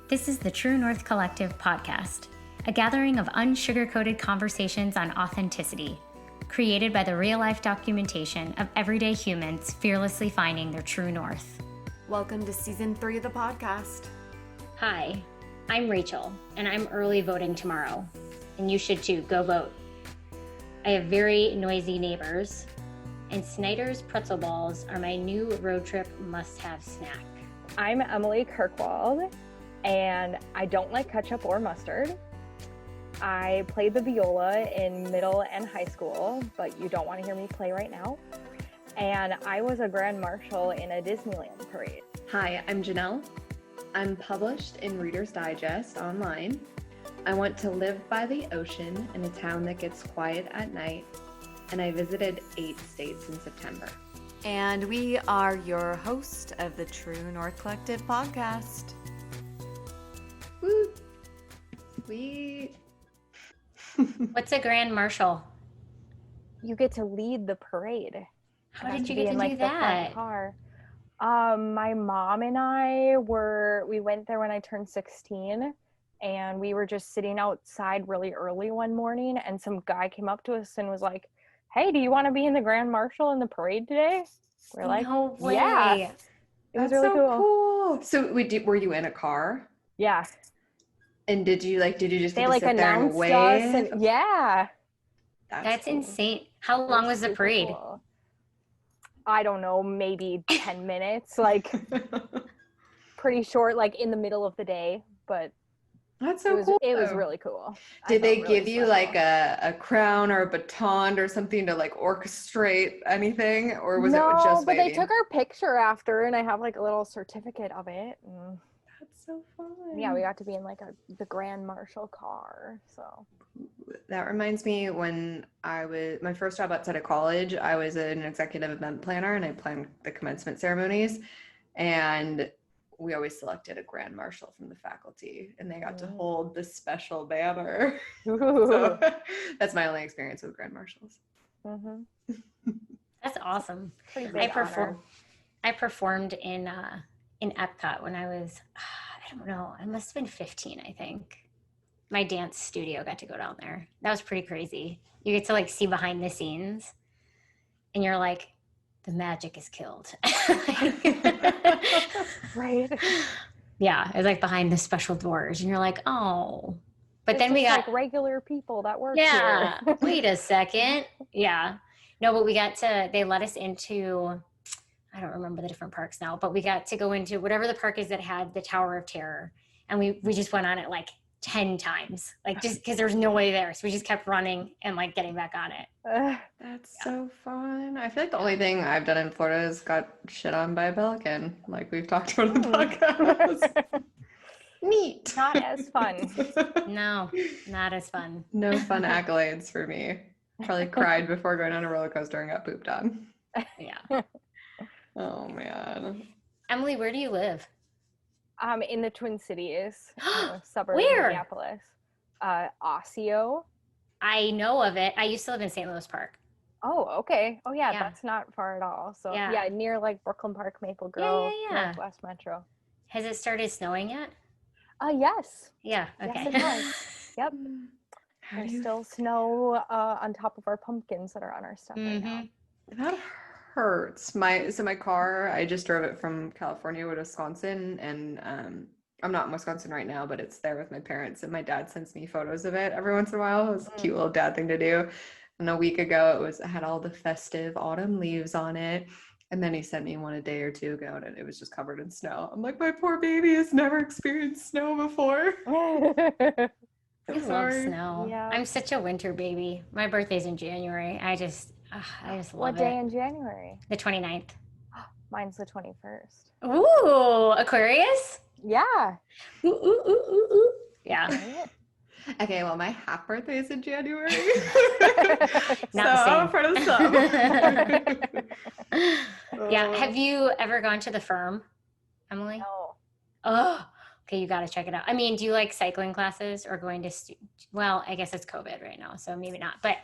This is the True North Collective podcast, a gathering of unsugar-coated conversations on authenticity, created by the real-life documentation of everyday humans fearlessly finding their true north. Welcome to Season 3 of the podcast. Hi, I'm Rachel, and I'm early voting tomorrow, and you should too. Go vote. I have very noisy neighbors, and Snyder's pretzel balls are my new road trip must-have snack. I'm Emily Kirkwold, and I don't like ketchup or mustard. I played the viola in middle and high school, but you don't want to hear me play right now. And I was a grand marshal in a Disneyland parade. Hi, I'm Jenell. I'm published in Reader's Digest online. I want to live by the ocean in a town that gets quiet at night, and I visited 8 states in September. And we are your host of the True North Collective podcast. Woo! Sweet. What's a grand marshal? You get to lead the parade. How did you get to do the front that? car. My mom and I we went there when I turned 16, and we were just sitting outside really early one morning, and some guy came up to us and was like, "Hey, do you want to be in the grand marshal in the parade today?" We're like, No way. "Yeah." It was That's really so cool. So were you in a car? Yeah. And did you just They get to like sit there and announced wave? us, and yeah. That's cool. insane. How long was the Super parade? cool. I don't know, maybe 10 minutes, like pretty short, like in the middle of the day, but That's so cool. it was really cool. Did they felt really give you special. like a crown or a baton or something to like orchestrate anything, or was it just but waving? they took our picture after, and I have like a little certificate of it. And That's so fun. yeah, we got to be in like the Grand Marshal car. So That reminds me when my first job outside of college, I was an executive event planner and I planned the commencement ceremonies, and we always selected a grand marshal from the faculty, and they got to hold this special banner. So, that's my only experience with grand marshals. That's awesome. pretty big honor. I performed in Epcot when I was, I don't know, I must have been 15, I think. My dance studio got to go down there. That was pretty crazy. You get to like see behind the scenes, and you're like, the magic is killed. Right. Yeah, it's like behind the special doors, and you're like, oh. But It's then we just, got like regular people that work yeah. here. Wait a second. Yeah. No, but they let us into, I don't remember the different parks now, but we got to go into whatever the park is that had the Tower of Terror. And we just went on it like 10 times, like just because there was no way there. So we just kept running and like getting back on it. That's so fun. I feel like the only thing I've done in Florida is got shit on by a pelican, like we've talked about in the podcast. Neat. Not as fun. No, not as fun. No fun accolades for me. Probably cried before going on a roller coaster and got pooped on. Yeah. Oh man. Emily, where do you live? In the Twin Cities, suburb Where? of Minneapolis. Osseo. I know of it. I used to live in St. Louis Park. Oh, okay. Oh, yeah, Yeah. that's not far at all. So, Yeah. yeah, near like Brooklyn Park, Maple Grove, yeah. Northwest Metro. Has it started snowing yet? Yes. Yeah. Okay. Yes, it has. Yep. How There's do you still snow on top of our pumpkins that are on our stuff right now. That hurts. My car, I just drove it from California to Wisconsin, and I'm not in Wisconsin right now, but it's there with my parents, and my dad sends me photos of it every once in a while. It was a cute little dad thing to do. And a week ago it had all the festive autumn leaves on it, and then he sent me one a day or two ago, and it was just covered in snow. I'm like, my poor baby has never experienced snow before. I love snow. Yeah. I'm such a winter baby. My birthday's in January. I just love What day in January? The 29th. Mine's the 21st. Ooh, Aquarius? Yeah. Ooh, ooh, ooh, ooh, ooh. Yeah. Right? Okay, well, my half birthday is in January. Not I'm a part of some. Yeah. Have you ever gone to the firm, Emily? No. Oh, okay. You got to check it out. I mean, do you like cycling classes or going to, well, I guess it's COVID right now, so maybe not. But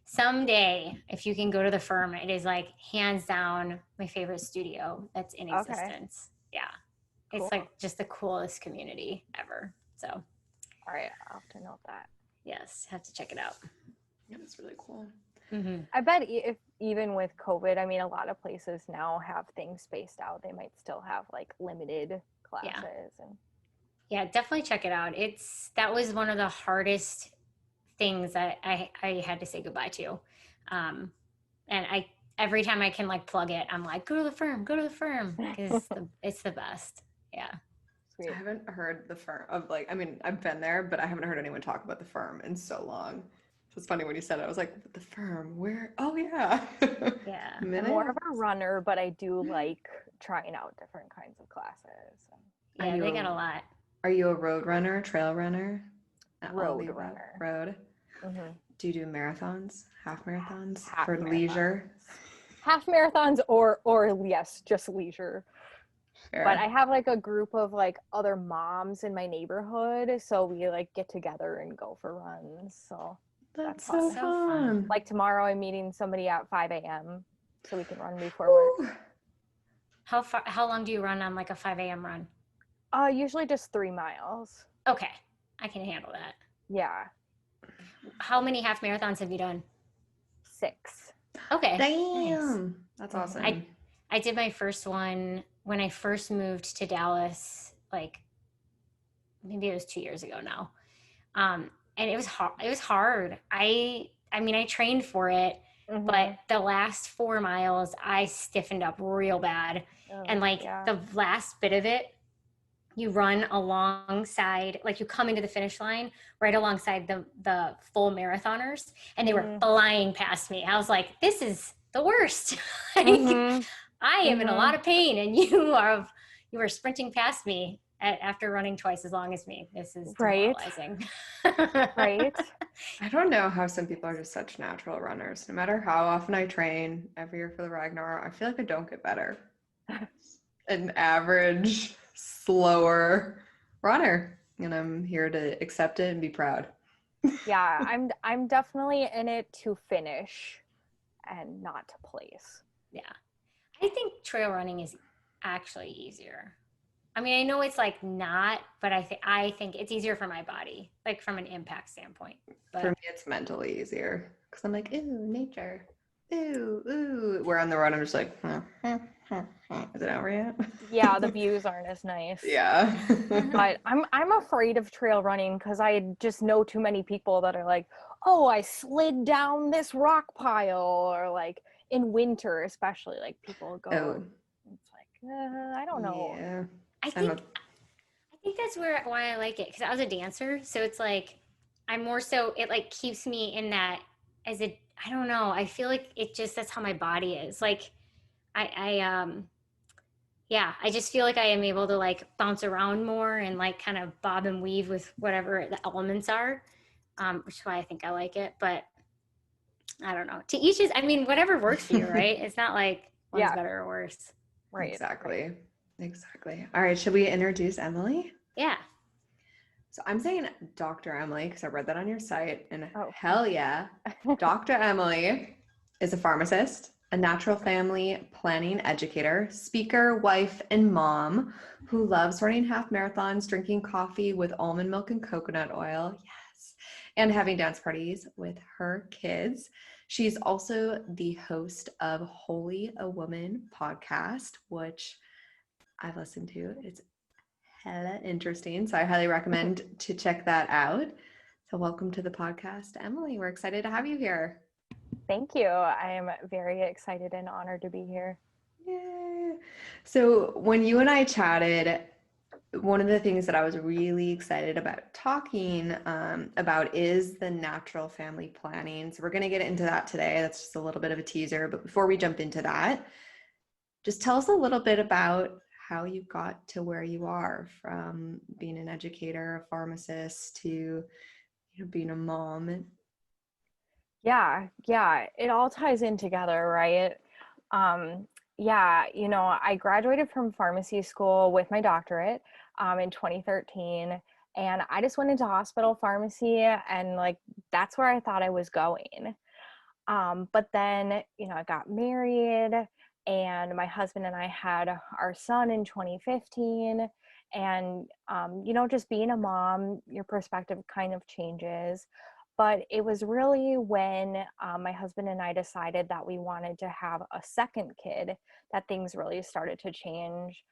someday, if you can go to the firm, it is like hands down my favorite studio that's in existence. Yeah. It's Cool. like just the coolest community ever. So All right, I'll have to note that. yes, have to check it out. Yeah, it's really cool. Mm-hmm. I bet if even with COVID, I mean, a lot of places now have things spaced out. They might still have like limited classes and Yeah, definitely check it out. That was one of the hardest things that I had to say goodbye to. And every time I can like plug it, I'm like, go to the firm because it's the best. Yeah. sweet. I haven't heard the firm of like, I mean, I've been there, but I haven't heard anyone talk about the firm in so long. So it's funny when you said it, I was like, the firm, where? Oh yeah. Yeah. I'm more of a runner, but I do like trying out different kinds of classes. Yeah, they got a lot. Are you a road runner, trail runner? Road runner. Road. Mm-hmm. Do you do marathons, half marathons Half for leisure? Half marathons or yes, just leisure. Fair. But I have like a group of like other moms in my neighborhood, so we like get together and go for runs. So That's fun. so So fun. fun. like tomorrow I'm meeting somebody at 5 a.m. so we can run before work. How long do you run on like a 5 a.m. run? Usually just 3 miles. Okay. I can handle that. Yeah, How many half marathons have you done? 6. Okay. Nice. Damn. That's awesome. I did my first one when I first moved to Dallas, like maybe it was 2 years ago now. And it was hard. It was hard. I mean, I trained for it, Mhm. but the last 4 miles, I stiffened up real bad. Oh, And like yeah. the last bit of it, you run alongside, like you come into the finish line right alongside the full marathoners, and they were flying past me. I was like, this is the worst. Like, Mhm. I am in a lot of pain, and you are sprinting past me after running twice as long as me. This is Right. demoralizing. Right. I don't know how some people are just such natural runners. No matter how often I train every year for the Ragnar, I feel like I don't get better. An average, slower runner, and I'm here to accept it and be proud. Yeah, I'm definitely in it to finish and not to place. Yeah. I think trail running is actually easier. I mean, I know it's like not, but I think it's easier for my body, like from an impact standpoint. But For me, it's mentally easier because I'm like, ooh, nature. Ooh. Where on the road, I'm just like, is it over yet? Yeah, the views aren't as nice. Yeah. But I'm afraid of trail running because I just know too many people that are like, oh, I slid down this rock pile, or like in winter especially, like people go and it's like, I don't know. Yeah. I think that's why I like it, because I was a dancer, so it's like I'm more so, it like keeps me in that I don't know, I feel like it just, that's how my body is. Like I just feel like I am able to like bounce around more and like kind of bob and weave with whatever the elements are, which is why I think I like it. But I don't know. To each his. I mean, whatever works for you, right? It's not like one's better or worse. Right. Exactly. All right. Should we introduce Emily? Yeah. So I'm saying Dr. Emily because I read that on your site, and Oh. hell yeah. Dr. Emily is a pharmacist, a natural family planning educator, speaker, wife, and mom who loves running half marathons, drinking coffee with almond milk and coconut oil. Yes. And having dance parties with her kids. She's also the host of Holy a Woman podcast, which I've listened to. It's hella interesting. So I highly recommend to check that out. So welcome to the podcast, Emily. We're excited to have you here. Thank you. I am very excited and honored to be here. Yeah. So when you and I chatted, one of the things that I was really excited about talking about is the natural family planning. So we're going to get into that today. That's just a little bit of a teaser. But before we jump into that, just tell us a little bit about how you got to where you are, from being an educator, a pharmacist, to being a mom. Yeah, it all ties in together, right? I graduated from pharmacy school with my doctorate in 2013, and I just went into hospital pharmacy, and like that's where I thought I was going. But then, I got married, and my husband and I had our son in 2015, And, just being a mom, your perspective kind of changes. But it was really when my husband and I decided that we wanted to have a second kid that things really started to change.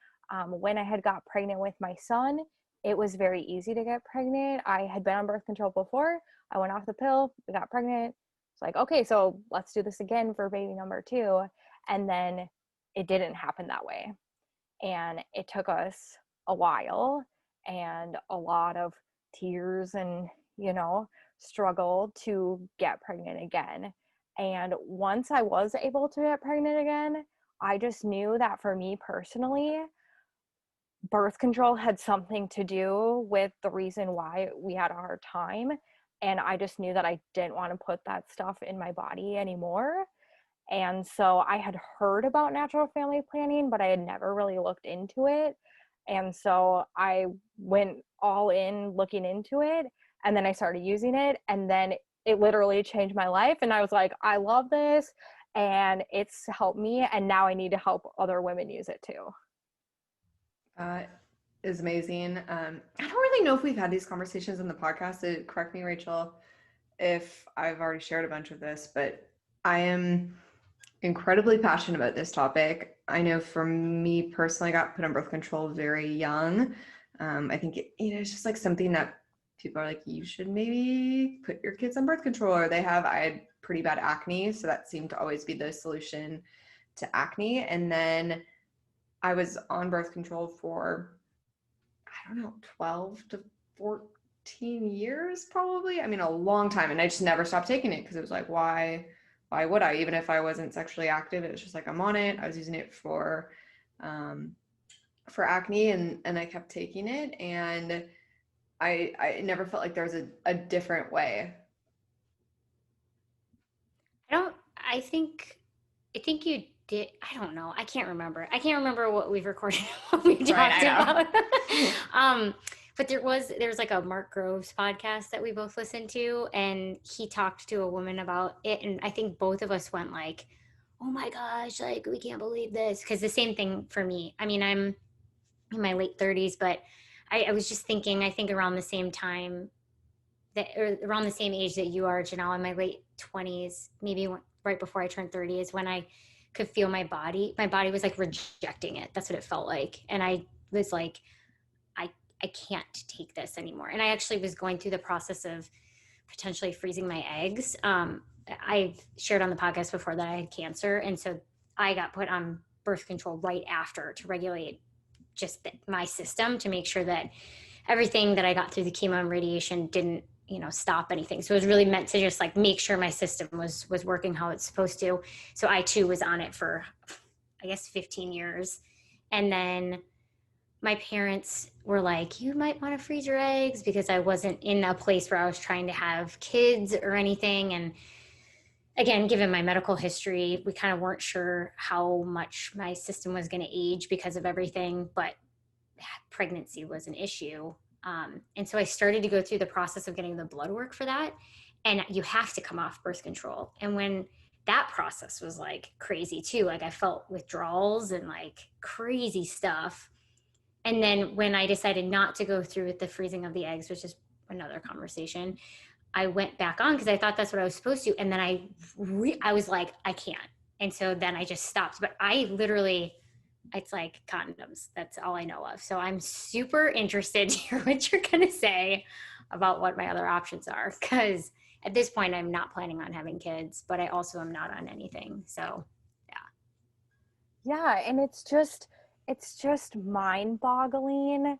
When I had got pregnant with my son, it was very easy to get pregnant. I had been on birth control before. I went off the pill, we got pregnant. It's like, okay, so let's do this again for baby number 2. And then it didn't happen that way. And it took us a while and a lot of tears and, struggle to get pregnant again. And once I was able to get pregnant again, I just knew that for me personally, birth control had something to do with the reason why we had a hard time. And I just knew that I didn't want to put that stuff in my body anymore. And so I had heard about natural family planning, but I had never really looked into it. And so I went all in looking into it, and then I started using it, and then it literally changed my life. And I was like, I love this, and it's helped me, and now I need to help other women use it too. Is amazing. I don't really know if we've had these conversations in the podcast. Correct me, Rachel, if I've already shared a bunch of this, but I am incredibly passionate about this topic. I know for me personally, I got put on birth control very young. I think it's just like something that people are like, you should maybe put your kids on birth control, or I had pretty bad acne, so that seemed to always be the solution to acne. And then I was on birth control for, I don't know, 12 to 14 years probably. I mean, a long time. And I just never stopped taking it because it was like, why would I? Even if I wasn't sexually active, it was just like, I'm on it. I was using it for acne, and I kept taking it. And I never felt like there was a different way. I think you did. I don't know. I can't remember what we've recorded, what we talked about. But there's like a Mark Groves podcast that we both listened to, and he talked to a woman about it. And I think both of us went like, oh my gosh, like we can't believe this. Cause the same thing for me. I mean, I'm in my late 30s, but I was just thinking, I think around the same time or around the same age that you are, Jenell, in my late 20s, maybe right before I turned 30 is when I could feel my body was like rejecting it. That's what it felt like. And I was like, I can't take this anymore. And I actually was going through the process of potentially freezing my eggs. I've shared on the podcast before that I had cancer. And so I got put on birth control right after to regulate just my system, to make sure that everything that I got through the chemo and radiation didn't, stop anything. So it was really meant to just like make sure my system was working how it's supposed to. So I too was on it for, I guess, 15 years. And then my parents were like, you might want to freeze your eggs, because I wasn't in a place where I was trying to have kids or anything. And again, given my medical history, we kind of weren't sure how much my system was going to age because of everything, but pregnancy was an issue. And so I started to go through the process of getting the blood work for that. And you have to come off birth control. And when that process was like crazy too, like I felt withdrawals and like crazy stuff. And then when I decided not to go through with the freezing of the eggs, which is another conversation, I went back on because I thought that's what I was supposed to. And then I was like, I can't. And so then I just stopped. But I literally, it's like condoms. That's all I know of. So I'm super interested to hear what you're going to say about what my other options are. Because at this point, I'm not planning on having kids, but I also am not on anything. So, yeah. Yeah. And it's just mind-boggling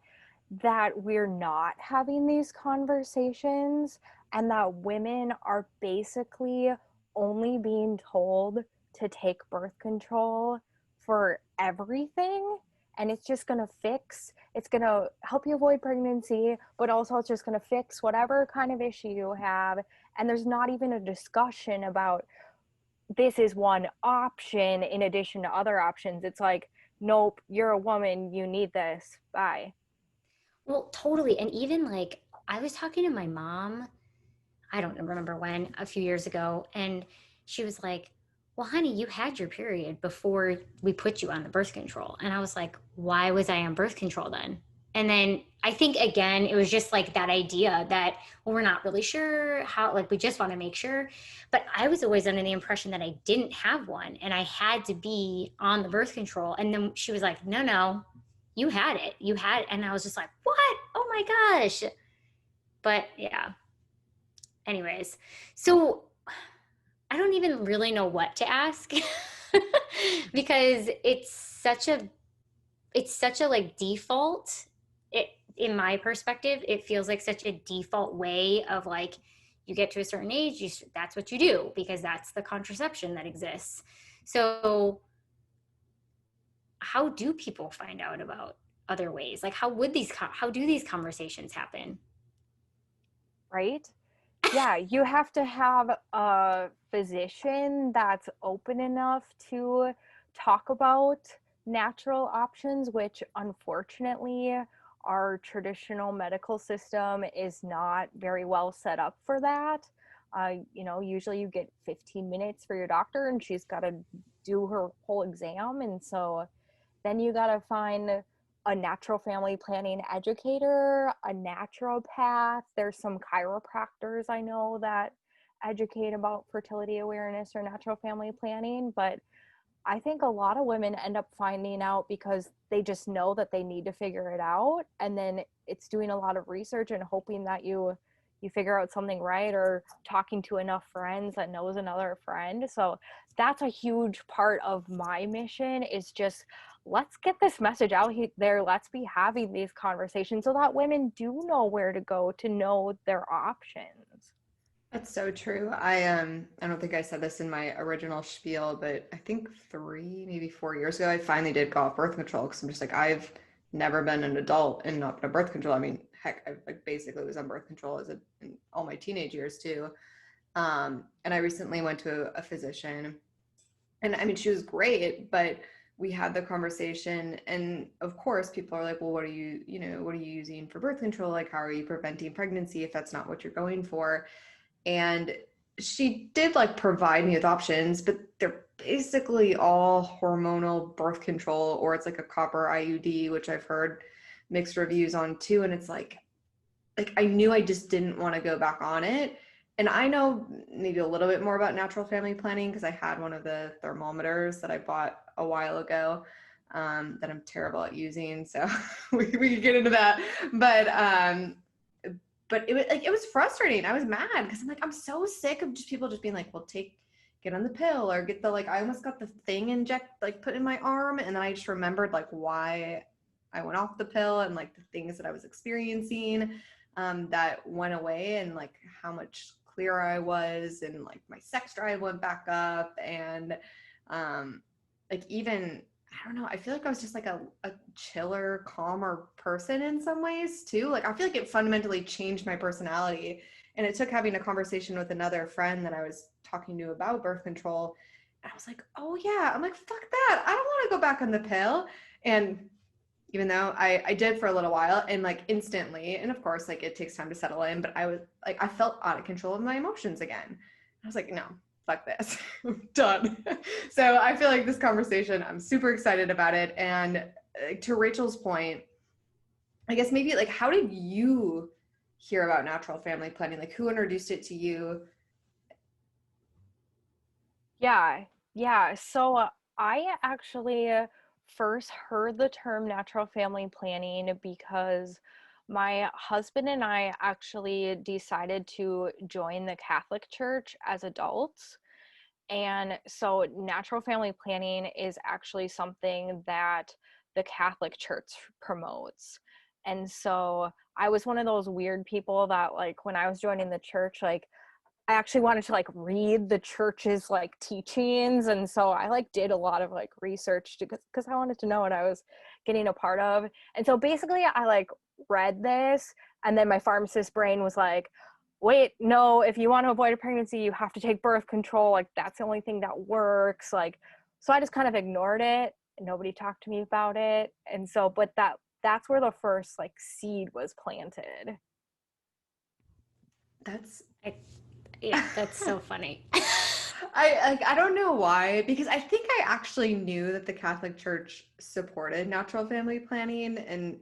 that we're not having these conversations, and that women are basically only being told to take birth control for everything. And it's just going to help you avoid pregnancy, but also it's just going to fix whatever kind of issue you have. And there's not even a discussion about this is one option in addition to other options. It's like, nope, you're a woman, you need this, bye. Well, totally. And even like, I was talking to my mom, I don't remember when, a few years ago, and she was like, well, honey, you had your period before we put you on the birth control. And I was like, why was I on birth control then? And then I think, again, it was just like that idea that, well, we're not really sure how, like, we just want to make sure. But I was always under the impression that I didn't have one and I had to be on the birth control. And then she was like, no, no, you had it. You had it. And I was just like, what? Oh my gosh. But yeah. Anyways, so I don't even really know what to ask because it's such a like default. It, in my perspective, it feels like such a default way of like, you get to a certain age, that's what you do because that's the contraception that exists. So how do people find out about other ways? Like, how do these conversations happen? Right? Yeah, you have to have a physician that's open enough to talk about natural options, which unfortunately our traditional medical system is not very well set up for that. Usually you get 15 minutes for your doctor and she's got to do her whole exam. And so then you got to find a natural family planning educator, a naturopath. There's some chiropractors I know that educate about fertility awareness or natural family planning. But I think a lot of women end up finding out because they just know that they need to figure it out. And then it's doing a lot of research and hoping that you figure out something right, or talking to enough friends that knows another friend. So that's a huge part of my mission, is just let's get this message out there. Let's be having these conversations so that women do know where to go to know their options. That's so true. I don't think I said this in my original spiel, but I think 3, maybe 4 years ago, I finally did go off birth control because I'm just like, I've never been an adult and not been on birth control. I mean, heck, I like basically was on birth control in all my teenage years too. And I recently went to a physician, and I mean, she was great, but we had the conversation, and of course, people are like, well, what are you using for birth control? Like, how are you preventing pregnancy if that's not what you're going for? And she did like provide me with options, but they're basically all hormonal birth control, or it's like a copper IUD, which I've heard mixed reviews on too. And it's like I knew I just didn't want to go back on it. And I know maybe a little bit more about natural family planning because I had one of the thermometers that I bought a while ago, that I'm terrible at using. So we could get into that. But it was frustrating. I was mad because I'm like, I'm so sick of just people just being like, well, get on the pill or get the, like, I almost got the thing put in my arm. And then I just remembered like why I went off the pill and like the things that I was experiencing, that went away, and like how much clearer I was, and like my sex drive went back up. And like even, I don't know, I feel like I was just like a chiller, calmer person in some ways too. Like I feel like it fundamentally changed my personality. And it took having a conversation with another friend that I was talking to about birth control. And I was like, oh yeah, I'm like, fuck that. I don't want to go back on the pill. And even though I did for a little while, and like instantly, and of course, like it takes time to settle in, but I was like, I felt out of control of my emotions again. I was like, no, fuck this. I'm done. So I feel like this conversation, I'm super excited about it. And to Rachel's point, I guess maybe like, how did you hear about natural family planning? Like, who introduced it to you? Yeah. So I actually first heard the term natural family planning because my husband and I actually decided to join the Catholic Church as adults. And so natural family planning is actually something that the Catholic Church promotes. And so I was one of those weird people that, like, when I was joining the church, like, I actually wanted to like read the church's like teachings. And so I like did a lot of like research because I wanted to know what I was getting a part of. And so basically I like read this, and then my pharmacist brain was like, wait, no, if you want to avoid a pregnancy, you have to take birth control. Like that's the only thing that works. Like, so I just kind of ignored it, and nobody talked to me about it. And so, but that's where the first like seed was planted. That's Yeah, that's so funny. I don't know why, because I think I actually knew that the Catholic Church supported natural family planning. And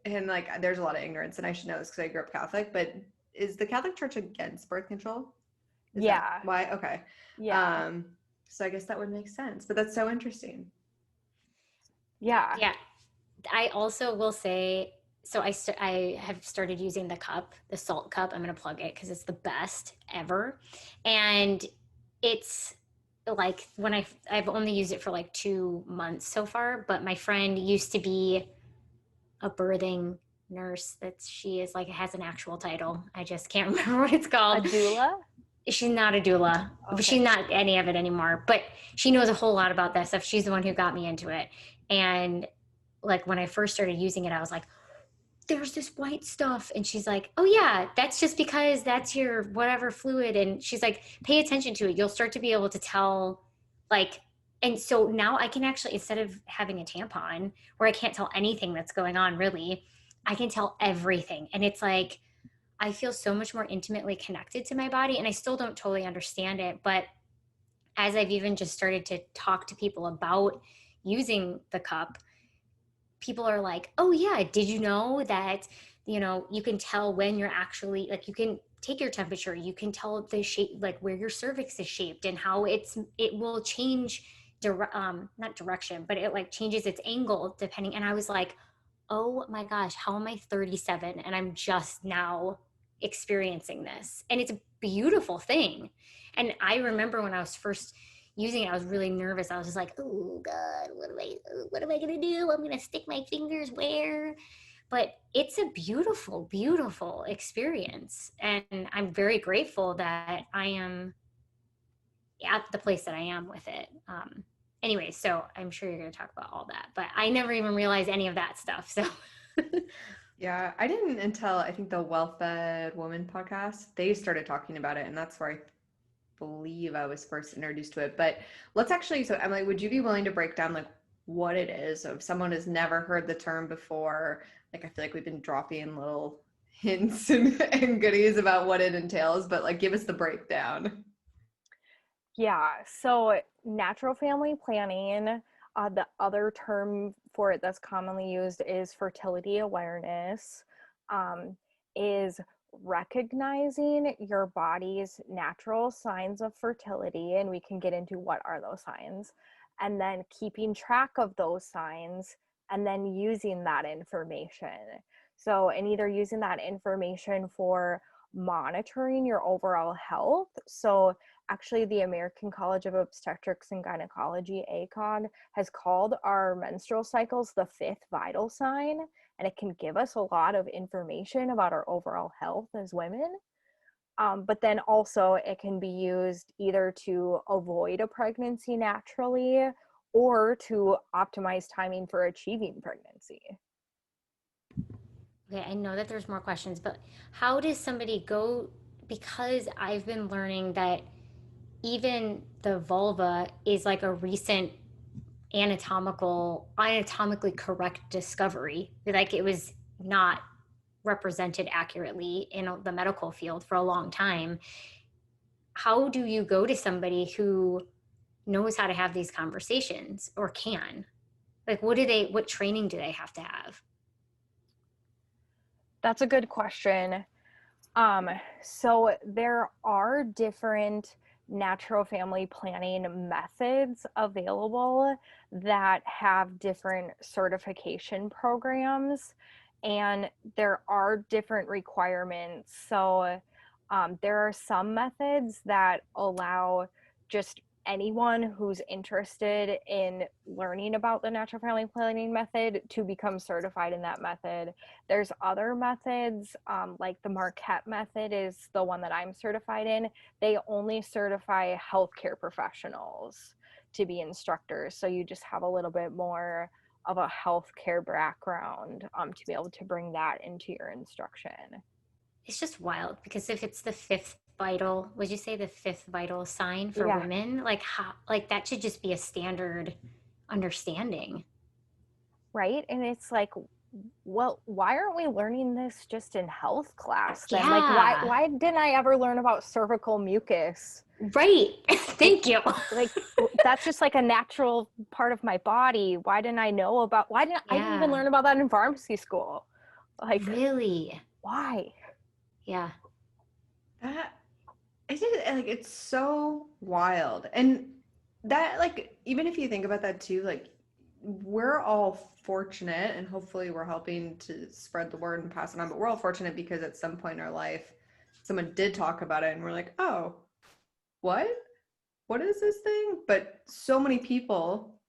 and like there's a lot of ignorance, and I should know this because I grew up Catholic, but is the Catholic Church against birth control? Is Yeah. that why? Okay. Yeah. So I guess that would make sense, but that's so interesting. Yeah. Yeah. I also will say, so I have started using the cup, the salt cup. I'm going to plug it because it's the best ever. And it's like when I've only used it for like 2 months so far, but my friend used to be a birthing nurse. She is like, it has an actual title. I just can't remember what it's A called. doula? She's not a doula, but she's not any of it anymore, but she knows a whole lot about that stuff. She's the one who got me into it. And like when I first started using it, I was like, there's this white stuff. And she's like, oh yeah, that's just because that's your whatever fluid. And she's like, pay attention to it. You'll start to be able to tell, like, and so now I can actually, instead of having a tampon where I can't tell anything that's going on really, I can tell everything. And it's like, I feel so much more intimately connected to my body, and I still don't totally understand it. But as I've even just started to talk to people about using the cup, people are like, oh yeah, did you know that, you can tell when you're actually, like, you can take your temperature, you can tell the shape, like where your cervix is shaped and how it will change, not direction, but it like changes its angle depending. And I was like, oh my gosh, how am I 37 and I'm just now experiencing this? And it's a beautiful thing. And I remember when I was first using it, I was really nervous. I was just like, oh God, what am I gonna do? I'm gonna stick my fingers where? But it's a beautiful, beautiful experience. And I'm very grateful that I am at the place that I am with it. Anyway, so I'm sure you're going to talk about all that, but I never even realized any of that stuff. So Yeah, I didn't until I think the Well-Fed Woman podcast, they started talking about it, and that's where I believe I was first introduced to it. But let's actually, so Emily, would you be willing to break down like what it is? So if someone has never heard the term before, like I feel like we've been dropping little hints and goodies about what it entails, but like give us the breakdown. Yeah, so natural family planning, the other term for it that's commonly used is fertility awareness, is recognizing your body's natural signs of fertility, and we can get into what are those signs, and then keeping track of those signs and then using that information. So, and either using that information for monitoring your overall health. So, actually, the American College of Obstetrics and Gynecology, ACOG, has called our menstrual cycles the fifth vital sign, and it can give us a lot of information about our overall health as women. But then also it can be used either to avoid a pregnancy naturally or to optimize timing for achieving pregnancy. okay, I know that there's more questions, but how does somebody go? Because I've been learning that even the vulva is like a recent anatomically correct discovery. Like it was not represented accurately in the medical field for a long time. How do you go to somebody who knows how to have these conversations or can? Like what training do they have to have? That's a good question. So there are different natural family planning methods available that have different certification programs, and there are different requirements. So there are some methods that allow just anyone who's interested in learning about the natural family planning method to become certified in that method. There's other methods, like the Marquette method is the one that I'm certified in. They only certify healthcare professionals to be instructors. So you just have a little bit more of a healthcare background to be able to bring that into your instruction. It's just wild because if it's the fifth vital, would you say the fifth vital sign for Yeah. women? Like how, like that should just be a standard understanding. Right? And it's like, well, why aren't we learning this just in health class then? Like, Yeah. why didn't I ever learn about cervical mucus? Right. Thank you. Like, that's just like a natural part of my body. Why didn't I know about, why didn't I didn't even Yeah. learn about that in pharmacy school? Like, Really? why? Yeah. That it's just like it's so wild. And that like even if you think about that too, like we're all fortunate and hopefully we're helping to spread the word and pass it on, but we're all fortunate because at some point in our life someone did talk about it and we're like, "Oh, what? What is this thing?" But so many people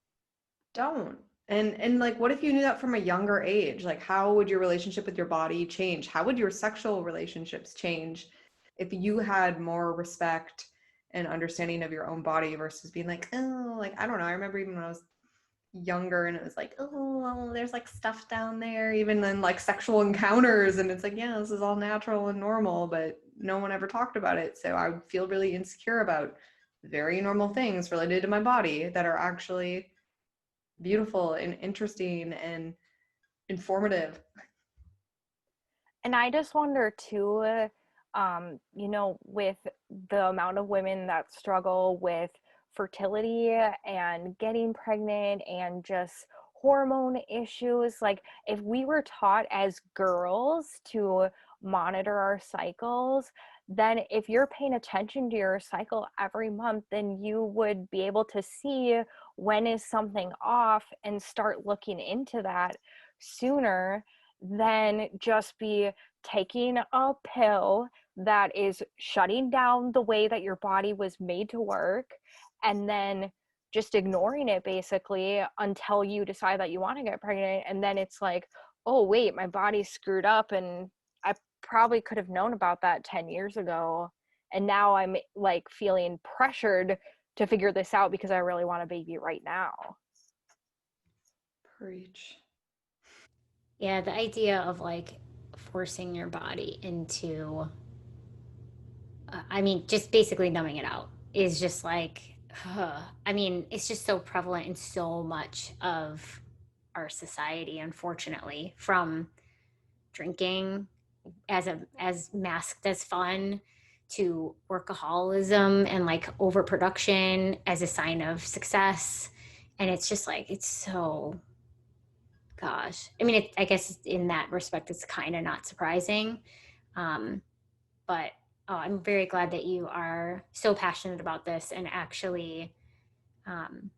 don't. And like what if you knew that from a younger age? Like how would your relationship with your body change? How would your sexual relationships change if you had more respect and understanding of your own body versus being like, oh, like I don't know. I remember even when I was younger and it was like, oh, well, there's like stuff down there, even then like sexual encounters, and it's like, yeah, this is all natural and normal, but no one ever talked about it. So I would feel really insecure about very normal things related to my body that are actually beautiful and interesting and informative. And I just wonder too, with the amount of women that struggle with fertility and getting pregnant and just hormone issues, like if we were taught as girls to monitor our cycles, then if you're paying attention to your cycle every month, then you would be able to see when is something off and start looking into that sooner than just be taking a pill that is shutting down the way that your body was made to work and then just ignoring it basically until you decide that you want to get pregnant. And then it's like, oh, wait, my body's screwed up and I probably could have known about that 10 years ago. And now I'm like feeling pressured to figure this out because I really want a baby right now. Preach. Yeah, the idea of like forcing your body into, I mean, just basically numbing it out is just like, I mean, it's just so prevalent in so much of our society, unfortunately, from drinking as masked as fun to workaholism and like overproduction as a sign of success. And it's just like, it's so, gosh. I mean, I guess in that respect, it's kind of not surprising. Um, but I'm very glad that you are so passionate about this and actually um,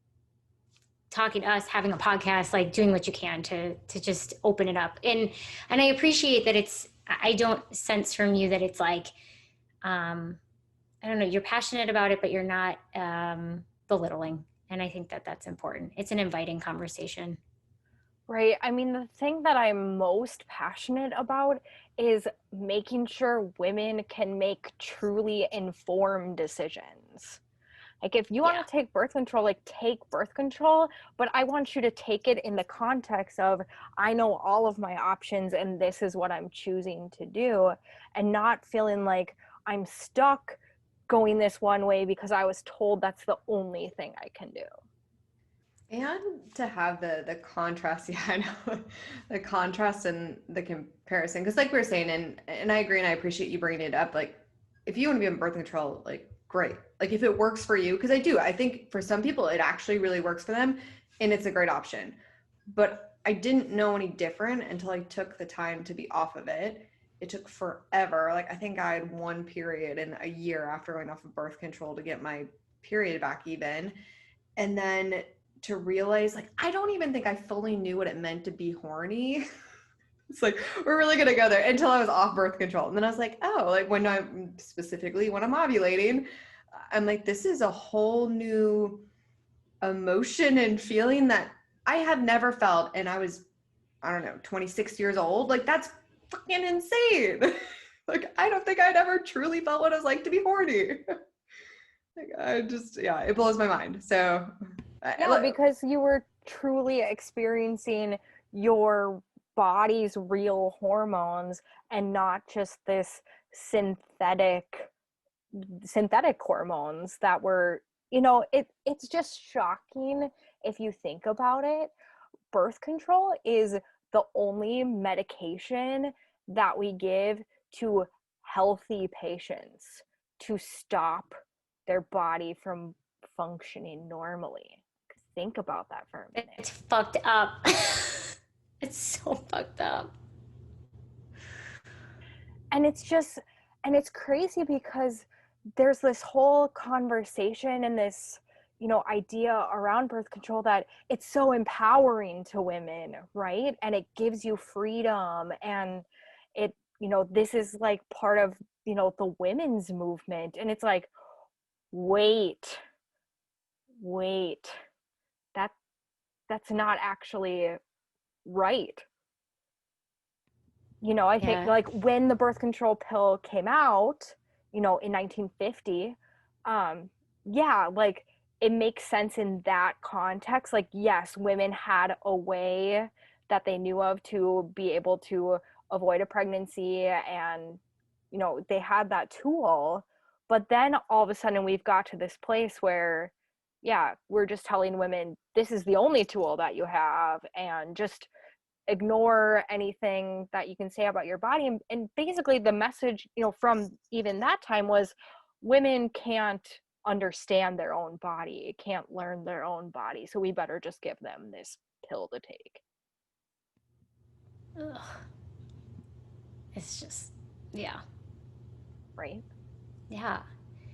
talking to us, having a podcast, like doing what you can to just open it up. And I appreciate that I don't sense from you that it's like um, I don't know, you're passionate about it, but you're not belittling. And I think that that's important. It's an inviting conversation. Right. I mean, the thing that I'm most passionate about is making sure women can make truly informed decisions. Like, if you want Yeah. to take birth control, like, take birth control, but I want you to take it in the context of, I know all of my options and this is what I'm choosing to do, and not feeling like I'm stuck going this one way because I was told that's the only thing I can do. And to have the contrast, yeah, I know, the contrast and the comparison, because like we were saying, and I agree, and I appreciate you bringing it up. Like, if you want to be on birth control, like great. Like if it works for you, because I think for some people it actually really works for them, and it's a great option. But I didn't know any different until I took the time to be off of it. It took forever. Like I think I had one period in a year after going off of birth control to get my period back even, and then to realize like I don't even think I fully knew what it meant to be horny. It's like we're really gonna go there until I was off birth control. And then I was like, oh, like when I'm specifically when I'm ovulating, I'm like, this is a whole new emotion and feeling that I have never felt. And I was, I don't know, 26 years old. Like that's fucking insane. Like I don't think I'd ever truly felt what it was like to be horny. Like I just, yeah, it blows my mind. So Yeah, because you were truly experiencing your body's real hormones and not just this synthetic hormones that were, it's just shocking if you think about it. Birth control is the only medication that we give to healthy patients to stop their body from functioning normally. Think about that for a minute. It's fucked up. It's so fucked up. And it's just, and it's crazy because there's this whole conversation and this, you know, idea around birth control that it's so empowering to women, right? And it gives you freedom, and it, you know, this is like part of, you know, the women's movement. And it's like, wait, that that's not actually right. You know, I think Yeah. like when the birth control pill came out, you know, in 1950, yeah, like it makes sense in that context. Like, yes, women had a way that they knew of to be able to avoid a pregnancy, and, you know, they had that tool. But then all of a sudden we've got to this place where, yeah, we're just telling women this is the only tool that you have, and just ignore anything that you can say about your body. And basically the message, you know, from even that time was women can't understand their own body, can't learn their own body, so we better just give them this pill to take. Ugh. It's just, yeah. Right. Yeah.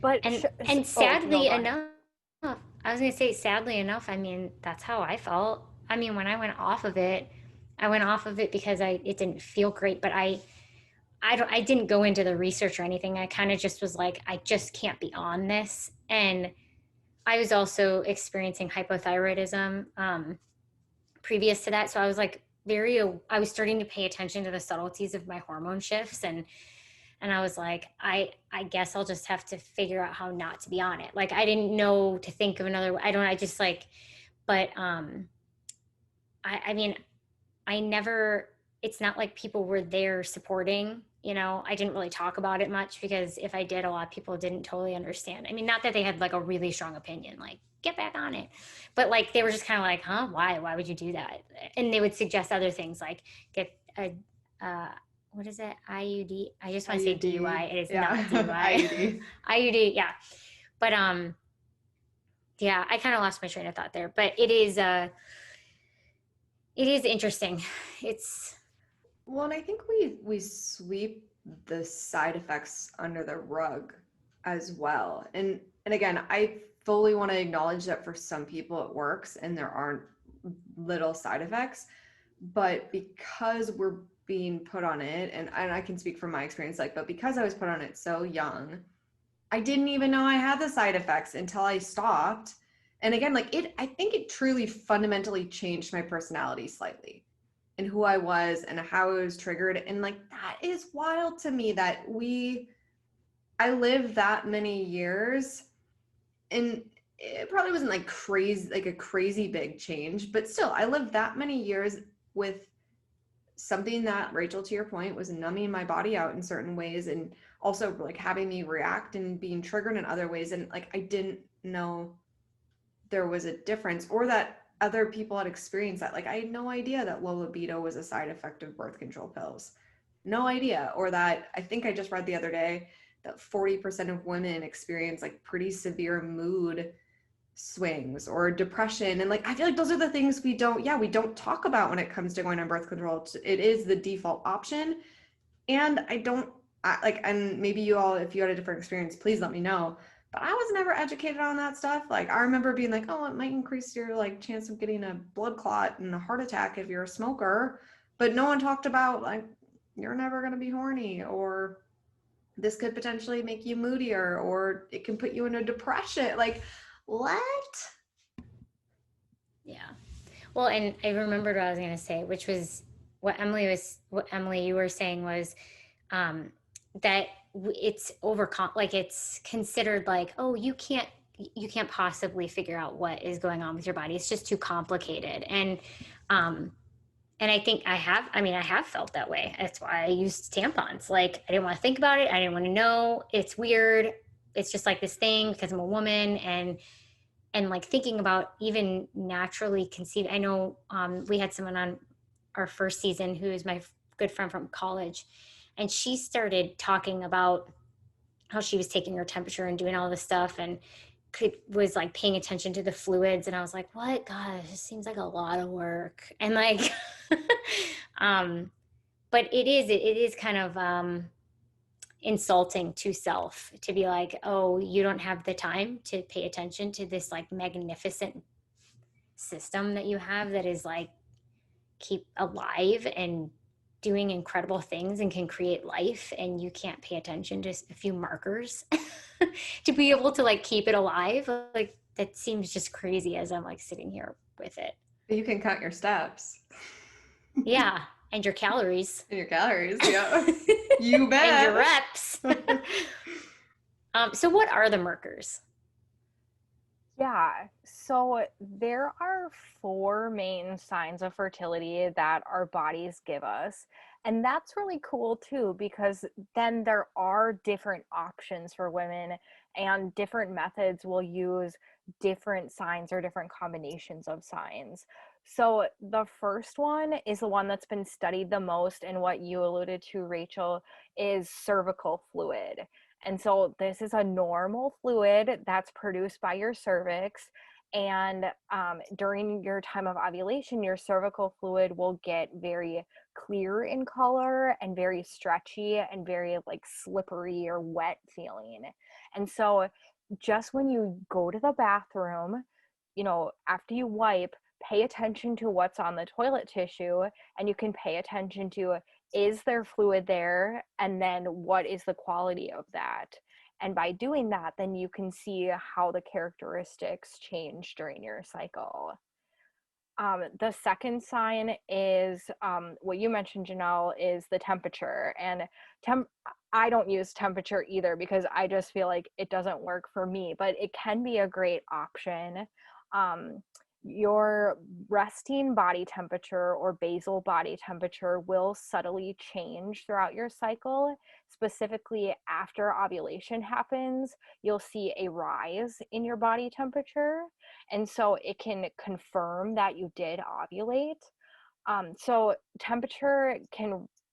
But And oh no, sadly go ahead. enough, I was gonna say sadly enough, I mean, that's how I felt. I mean, when I went off of it, I went off of it because it didn't feel great, but I didn't go into the research or anything. I kind of just was like, I just can't be on this. And I was also experiencing hypothyroidism previous to that. So I was like I was starting to pay attention to the subtleties of my hormone shifts, and I was like, I guess I'll just have to figure out how not to be on it. Like I didn't know to think of another way. I just like, but I mean, I never, it's not like people were there supporting, you know. I didn't really talk about it much because if I did, a lot of people didn't totally understand. I mean, not that they had like a really strong opinion, like get back on it, but like they were just kind of like, huh, why would you do that? And they would suggest other things like get a, what is it? IUD. I just want to say DUI. IUD. It is not Yeah. DUI. IUD. IUD. Yeah. But, yeah, I kind of lost my train of thought there, but it is interesting. It's, Well, and I think we sweep the side effects under the rug as well. And again, I fully want to acknowledge that for some people it works and there aren't little side effects, but because we're being put on it, and I can speak from my experience, like, but because I was put on it so young, I didn't even know I had the side effects until I stopped. And again, like I think it truly fundamentally changed my personality slightly and who I was and how I was triggered. And like, that is wild to me that I lived that many years, and it probably wasn't like crazy, like a crazy big change, but still I lived that many years with something that, Rachel, to your point, was numbing my body out in certain ways, and also like having me react and being triggered in other ways. And like, I didn't know there was a difference, or that other people had experienced that. Like, I had no idea that low libido was a side effect of birth control pills. No idea. Or that, I think I just read the other day that 40% of women experience like pretty severe mood swings or depression. And like, I feel like those are the things we don't talk about when it comes to going on birth control. It is the default option. And and maybe you all, if you had a different experience, please let me know. But I was never educated on that stuff. Like, I remember being like, oh, it might increase your like chance of getting a blood clot and a heart attack if you're a smoker. But no one talked about like, you're never going to be horny, or this could potentially make you moodier, or it can put you in a depression. Like, what? yeah. Well, and I remembered what I was going to say, which was what Emily, you were saying was, that it's like it's considered like, oh, you can't possibly figure out what is going on with your body. It's just too complicated. Um, and I have felt that way. That's why I used tampons. Like, I didn't want to think about it. I didn't want to know. It's weird. It's just like this thing because I'm a woman, and like thinking about even naturally conceived. I know we had someone on our first season who is my good friend from college, and she started talking about how she was taking her temperature and doing all this stuff, and was like paying attention to the fluids. And I was like, what? God, this seems like a lot of work. And like, but it is kind of, insulting to self to be like, oh, you don't have the time to pay attention to this like magnificent system that you have that is like keep alive and doing incredible things and can create life, and you can't pay attention to a few markers to be able to like keep it alive. Like that seems just crazy as I'm like sitting here with it. You can count your steps. Yeah, and your calories And your calories, yeah. You bet. and your reps. So what are the markers? Yeah, so there are 4 main signs of fertility that our bodies give us. And that's really cool too, because then there are different options for women, and different methods will use different signs or different combinations of signs. So the first one is the one that's been studied the most, and what you alluded to, Rachel, is cervical fluid. And so this is a normal fluid that's produced by your cervix. And during your time of ovulation, your cervical fluid will get very clear in color and very stretchy and very like slippery or wet feeling. And so just when you go to the bathroom, after you wipe, pay attention to what's on the toilet tissue, and you can pay attention to, is there fluid there, and then what is the quality of that. And by doing that, then you can see how the characteristics change during your cycle. The second sign is what you mentioned, Jenell, is the temperature. And I don't use temperature either because I just feel like it doesn't work for me, but it can be a great option. Your resting body temperature or basal body temperature will subtly change throughout your cycle. Specifically, after ovulation happens, you'll see a rise in your body temperature. And so it can confirm that you did ovulate. So temperature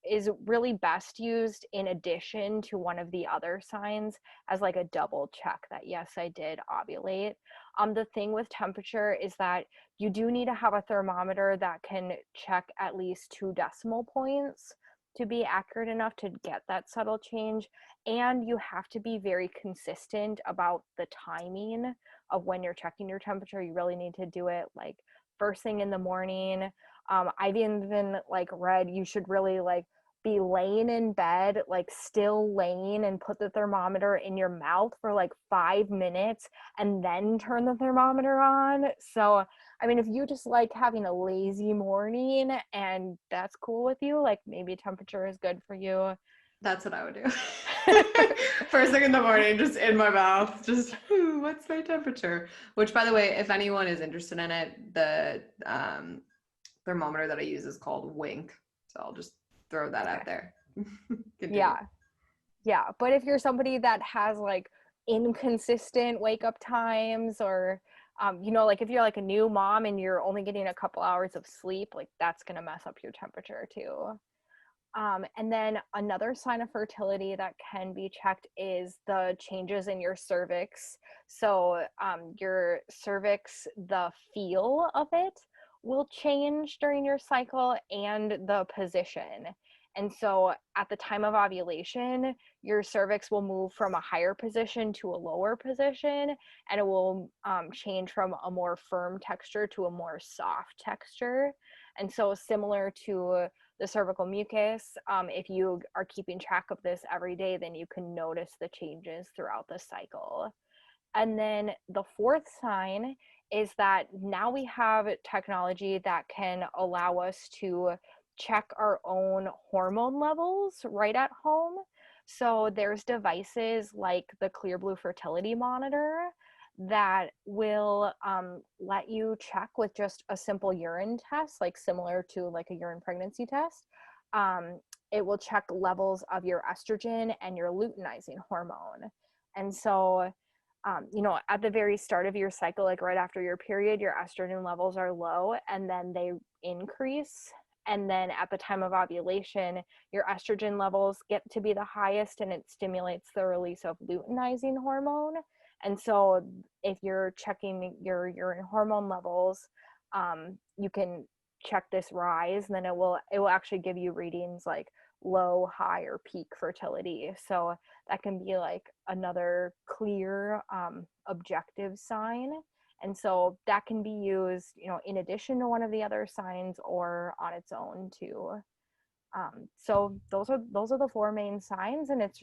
is really best used in addition to one of the other signs as like a double check that yes, I did ovulate. The thing with temperature is that you do need to have a thermometer that can check at least 2 decimal points to be accurate enough to get that subtle change. And you have to be very consistent about the timing of when you're checking your temperature. You really need to do it like first thing in the morning. I've even like read you should really like be laying in bed, like still laying, and put the thermometer in your mouth for like 5 minutes and then turn the thermometer on. So, I mean, if you just like having a lazy morning and that's cool with you, like maybe temperature is good for you. That's what I would do. First thing in the morning, just in my mouth, just what's my temperature? Which, by the way, if anyone is interested in it, the thermometer that I use is called Wink. So I'll just throw that out there. Yeah. But if you're somebody that has like inconsistent wake up times, or like if you're like a new mom and you're only getting a couple hours of sleep, like that's gonna mess up your temperature too. And then another sign of fertility that can be checked is the changes in your cervix. So your cervix, the feel of it will change during your cycle, and the position. And so at the time of ovulation, your cervix will move from a higher position to a lower position, and it will change from a more firm texture to a more soft texture. And so similar to the cervical mucus, if you are keeping track of this every day, then you can notice the changes throughout the cycle. And then the fourth sign is that now we have technology that can allow us to check our own hormone levels right at home. So there's devices like the Clearblue Fertility Monitor that will let you check with just a simple urine test, like similar to like a urine pregnancy test. It will check levels of your estrogen and your luteinizing hormone. And so at the very start of your cycle, like right after your period, your estrogen levels are low and then they increase. And then at the time of ovulation, your estrogen levels get to be the highest, and it stimulates the release of luteinizing hormone. And so if you're checking your urine hormone levels, you can check this rise, and then it will actually give you readings like low, high, or peak fertility. So that can be like another clear objective sign. And so that can be used, you know, in addition to one of the other signs or on its own too. So those are the four main signs, and it's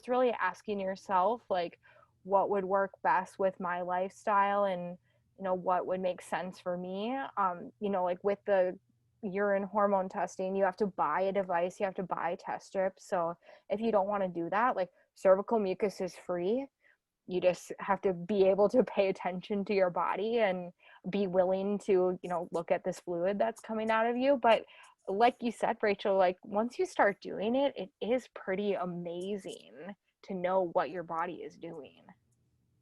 really asking yourself like what would work best with my lifestyle, and you know what would make sense for me. You know, like with the urine hormone testing, you have to buy a device, you have to buy test strips. So if you don't want to do that, like cervical mucus is free. You just have to be able to pay attention to your body and be willing to, you know, look at this fluid that's coming out of you. But like you said, Rachel, like once you start doing it, it is pretty amazing to know what your body is doing.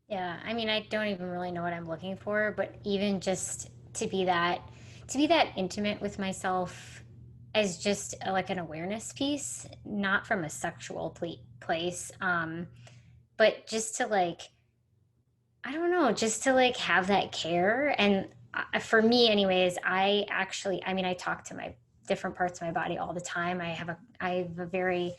Yeah, I mean, I don't even really know what I'm looking for, but even just to be that intimate with myself as just like an awareness piece, not from a sexual place, but just to like, I don't know, just to like have that care. And for me, anyways, I mean, I talk to my different parts of my body all the time. I have a very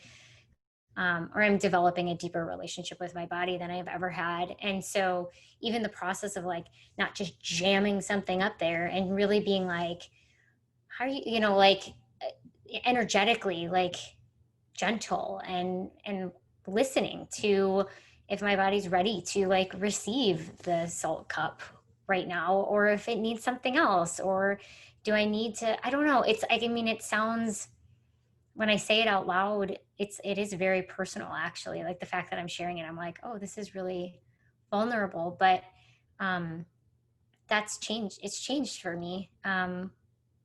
or I'm developing a deeper relationship with my body than I've ever had. And so even the process of like not just jamming something up there and really being like, how are you, like energetically, like gentle and listening to if my body's ready to like receive the salt cup right now, or if it needs something else, or do I need to, I don't know. I mean, it sounds, when I say it out loud, it is very personal actually. Like the fact that I'm sharing it, I'm like, oh, this is really vulnerable, but um, that's changed. It's changed for me. And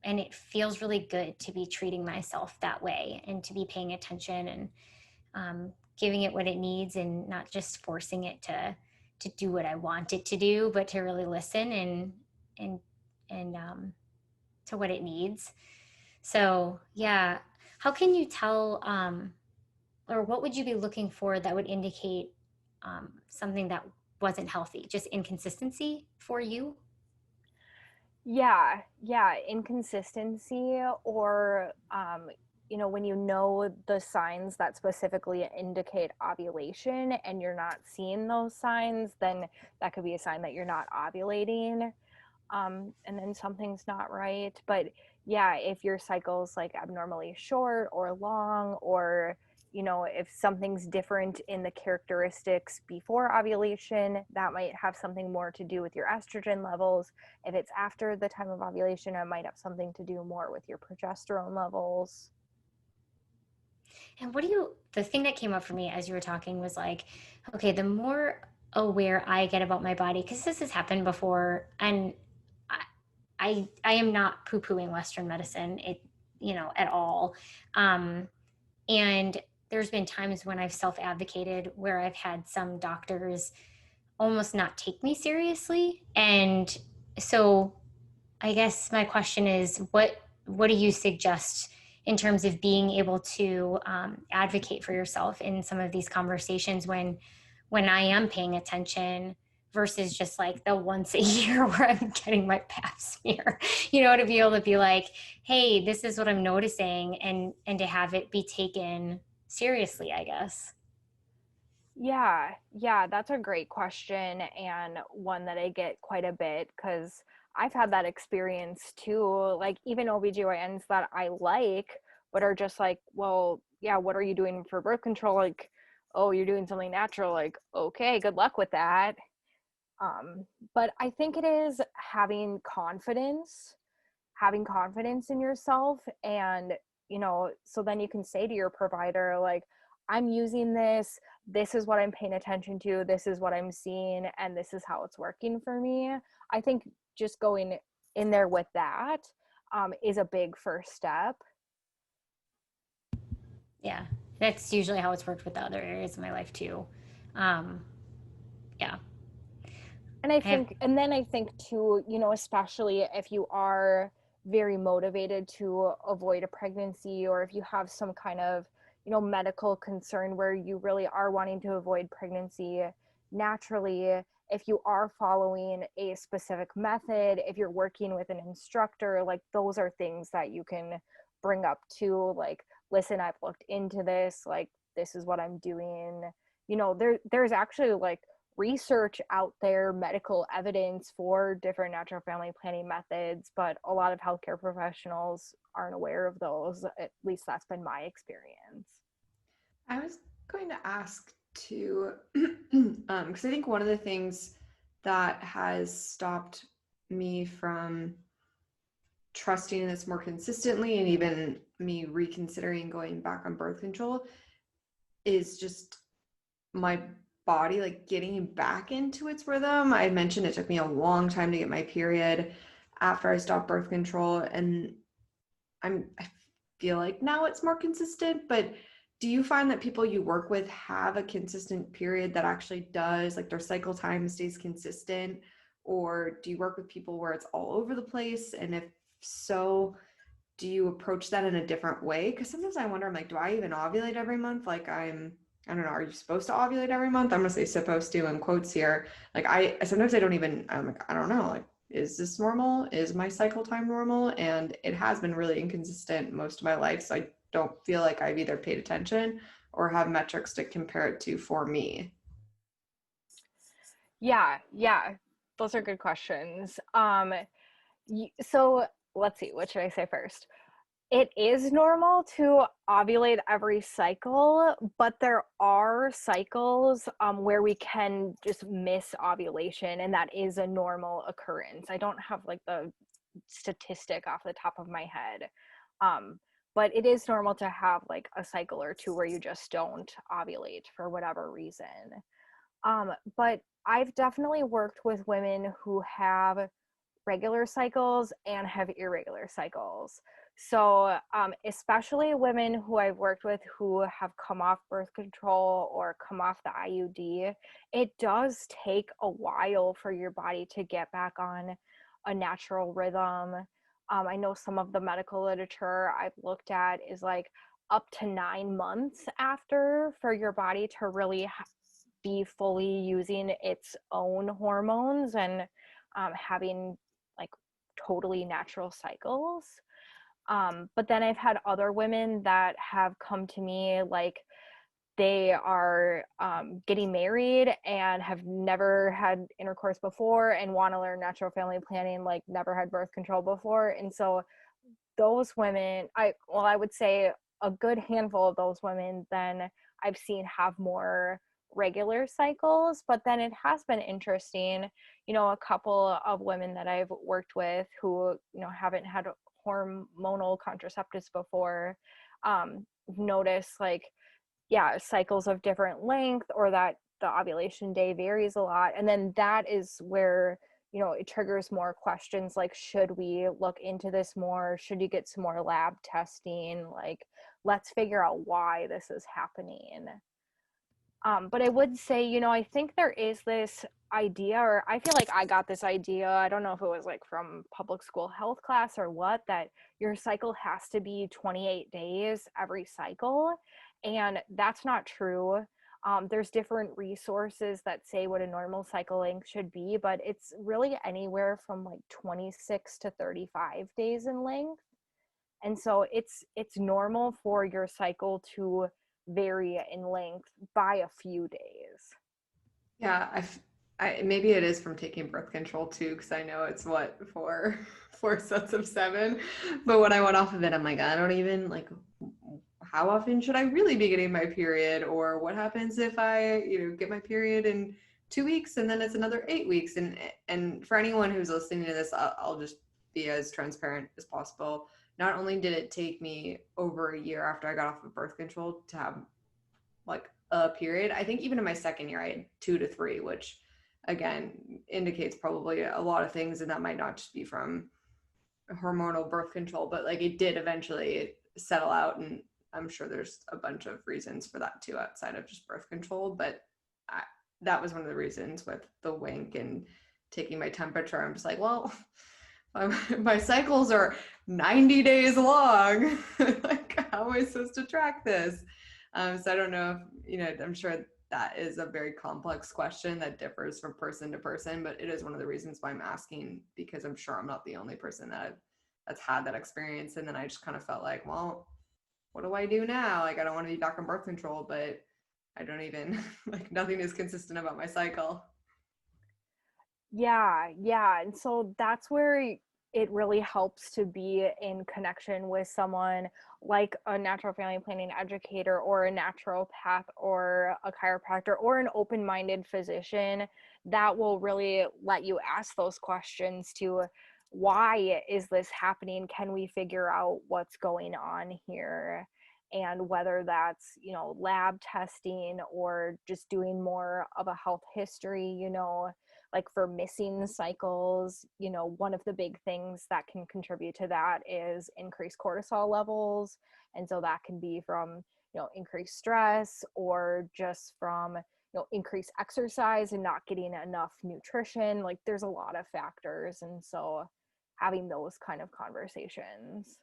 it feels really good to be treating myself that way and to be paying attention and giving it what it needs and not just forcing it to do what I want it to do, but to really listen and to what it needs. So yeah, how can you tell, or what would you be looking for that would indicate something that wasn't healthy? Just inconsistency for you? Yeah, inconsistency, or you know, when you know the signs that specifically indicate ovulation and you're not seeing those signs, then that could be a sign that you're not ovulating. And then something's not right. But yeah, if your cycle's like abnormally short or long, or you know, if something's different in the characteristics before ovulation, that might have something more to do with your estrogen levels. If it's after the time of ovulation, it might have something to do more with your progesterone levels. And the thing that came up for me as you were talking was like, okay, the more aware I get about my body, because this has happened before, and I am not poo-pooing Western medicine, at all. Um, and there's been times when I've self-advocated where I've had some doctors almost not take me seriously. And so I guess my question is, what do you suggest in terms of being able to advocate for yourself in some of these conversations when I am paying attention versus just like the once a year where I'm getting my pap smear, to be able to be like, hey, this is what I'm noticing, and to have it be taken seriously, I guess. Yeah, that's a great question, and one that I get quite a bit because I've had that experience too. Like even OBGYNs that I like, but are just like, well, yeah, what are you doing for birth control? Like, oh, you're doing something natural. Like, okay, good luck with that. But I think it is having confidence in yourself, and you know, so then you can say to your provider like, I'm using this is what I'm paying attention to, this is what I'm seeing, and this is how it's working for me. I think just going in there with that is a big first step. Yeah, that's usually how it's worked with the other areas of my life too. um yeah. And I I have. think, and then I think too, you know, especially if you are very motivated to avoid a pregnancy, or if you have some kind of, you know, medical concern where you really are wanting to avoid pregnancy naturally, if you are following a specific method, if you're working with an instructor, like those are things that you can bring up to like listen, I've looked into this, like, this is what I'm doing. There's actually like research out there, medical evidence for different natural family planning methods, but a lot of healthcare professionals aren't aware of those. At least that's been my experience. I was going to ask too, because I think one of the things that has stopped me from trusting in this more consistently, and even me reconsidering going back on birth control, is just my body like getting back into its rhythm. I mentioned it took me a long time to get my period after I stopped birth control, and I feel like now it's more consistent. But do you find that people you work with have a consistent period that actually does, like, their cycle time stays consistent? Or do you work with people where it's all over the place? And if so, do you approach that in a different way? Because sometimes I wonder, I'm like, do I even ovulate every month? Like, I don't know, are you supposed to ovulate every month? I'm gonna say supposed to in quotes here. Like, I sometimes I don't even, I'm like, I don't know, like, is this normal? Is my cycle time normal? And it has been really inconsistent most of my life. So I don't feel like I've either paid attention or have metrics to compare it to for me. Yeah, those are good questions. So let's see, what should I say first? It is normal to ovulate every cycle, but there are cycles where we can just miss ovulation, and that is a normal occurrence. I don't have like the statistic off the top of my head, but it is normal to have like a cycle or two where you just don't ovulate for whatever reason. But I've definitely worked with women who have regular cycles and have irregular cycles. So, especially women who I've worked with who have come off birth control or come off the IUD, it does take a while for your body to get back on a natural rhythm. I know some of the medical literature I've looked at is like up to 9 months after for your body to really be fully using its own hormones and having like totally natural cycles. But then I've had other women that have come to me like they are getting married and have never had intercourse before and want to learn natural family planning, like never had birth control before. And so those women, I would say a good handful of those women then I've seen have more regular cycles. But then it has been interesting, a couple of women that I've worked with who, haven't had hormonal contraceptives before, notice like, yeah, cycles of different length, or that the ovulation day varies a lot. And then that is where, it triggers more questions like, should we look into this more? Should you get some more lab testing? Like, let's figure out why this is happening. But I would say, I think there is this idea, or I feel like I got this idea, I don't know if it was like from public school health class or what, that your cycle has to be 28 days every cycle. And that's not true. There's different resources that say what a normal cycle length should be, but it's really anywhere from like 26 to 35 days in length. And so it's normal for your cycle to vary in length by a few days. Yeah, maybe it is from taking birth control too, because I know it's what, four sets of seven. But when I went off of it, I'm like, I don't even like, how often should I really be getting my period? Or what happens if I, get my period in 2 weeks and then it's another 8 weeks? And for anyone who's listening to this, I'll just be as transparent as possible. Not only did it take me over a year after I got off of birth control to have like a period, I think even in my second year I had 2 to 3, which again indicates probably a lot of things, and that might not just be from hormonal birth control, but like it did eventually settle out. And I'm sure there's a bunch of reasons for that too outside of just birth control, but that was one of the reasons with the wink and taking my temperature. I'm just like, well, my cycles are 90 days long. Like, how am I supposed to track this? So I don't know if, I'm sure that is a very complex question that differs from person to person, but it is one of the reasons why I'm asking, because I'm sure I'm not the only person that's had that experience. And then I just kind of felt like, well, what do I do now? Like, I don't want to be back on birth control, but I don't even, like, nothing is consistent about my cycle. Yeah, yeah. And so that's where it really helps to be in connection with someone like a natural family planning educator or a naturopath or a chiropractor or an open-minded physician that will really let you ask those questions to, why is this happening? Can we figure out what's going on here? And whether that's, lab testing or just doing more of a health history, like for missing cycles, one of the big things that can contribute to that is increased cortisol levels. And so that can be from, increased stress or just from, increased exercise and not getting enough nutrition. Like there's a lot of factors. And so having those kind of conversations.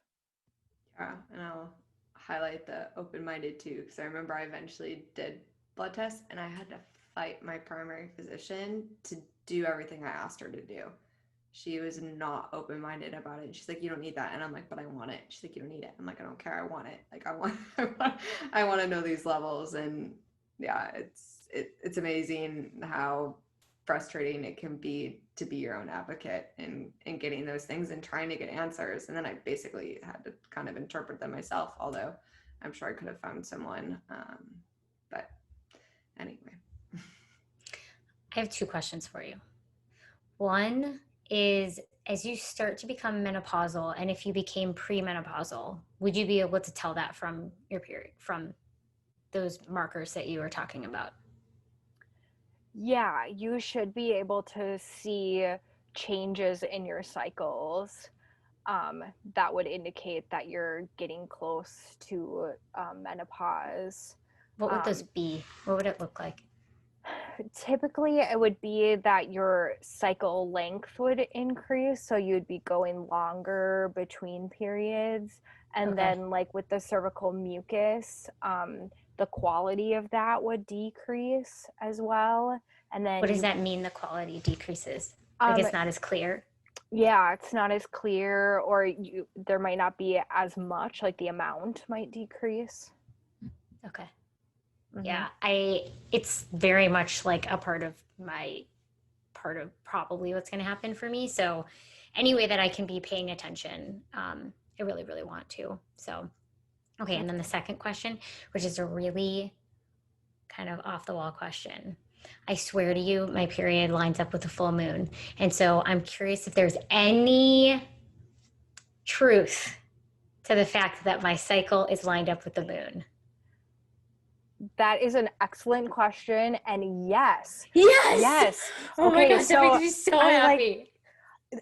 Yeah, and I'll highlight the open-minded too, because I remember I eventually did blood tests and I had to fight my primary physician to do everything I asked her to do. She was not open-minded about it. She's like, you don't need that. And I'm like, but I want it. She's like, you don't need it. I'm like, I don't care. I want it. Like, I want to know these levels. And yeah, it's amazing how frustrating it can be to be your own advocate and getting those things and trying to get answers. And then I basically had to kind of interpret them myself, although I'm sure I could have found someone. But anyway. I have two questions for you. One is, as you start to become menopausal, and if you became premenopausal, would you be able to tell that from your period, from those markers that you were talking about? Yeah, you should be able to see changes in your cycles that would indicate that you're getting close to menopause. What would those be? What would it look like? Typically, it would be that your cycle length would increase, so you'd be going longer between periods. And Okay. then, like with the cervical mucus, the quality of that would decrease as well. And then What does that mean, the quality decreases? Like it's not as clear? Yeah, it's not as clear, or there might not be as much, like the amount might decrease. Okay. Mm-hmm. Yeah, it's very much like a part of probably what's going to happen for me. So any way that I can be paying attention, I really, really want to. So, okay. And then the second question, which is a really kind of off the wall question. I swear to you, my period lines up with the full moon. And so I'm curious if there's any truth to the fact that my cycle is lined up with the moon. That is an excellent question, and yes. Yes. Oh okay, my gosh, so that makes me so happy.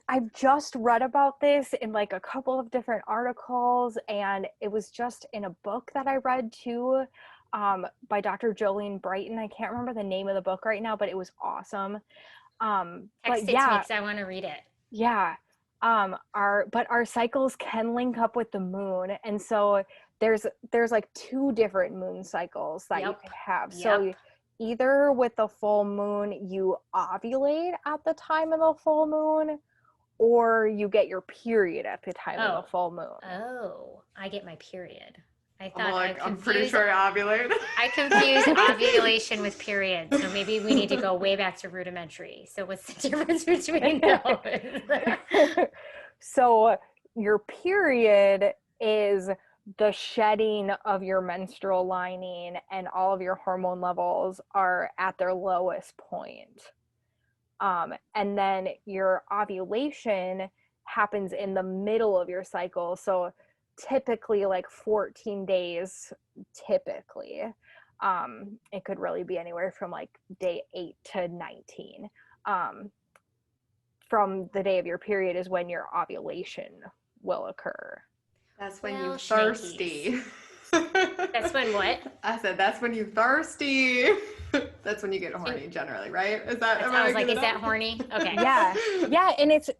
I've just read about this in like a couple of different articles, and it was just in a book that I read too, by Dr. Jolene Brighton. I can't remember the name of the book right now, but it was awesome. Text but it to me because I want to read it. Yeah. Our cycles can link up with the moon, and so there's like two different moon cycles that you could have. So either with the full moon you ovulate at the time of the full moon, or you get your period at the time of the full moon. Oh, I get my period. I thought I'm pretty sure I ovulate. I confuse ovulation with period. So maybe we need to go way back to rudimentary. So what's the difference between those? So your period is the shedding of your menstrual lining, and all of your hormone levels are at their lowest point. And then your ovulation happens in the middle of your cycle. So typically like 14 days, typically. It could really be anywhere from like day 8 to 19. From the day of your period is when your ovulation will occur. That's when you're thirsty. That's when what? I said that's when you're thirsty. That's when you get horny generally, right? Is that? I was like, is that horny? Okay. Yeah, and it's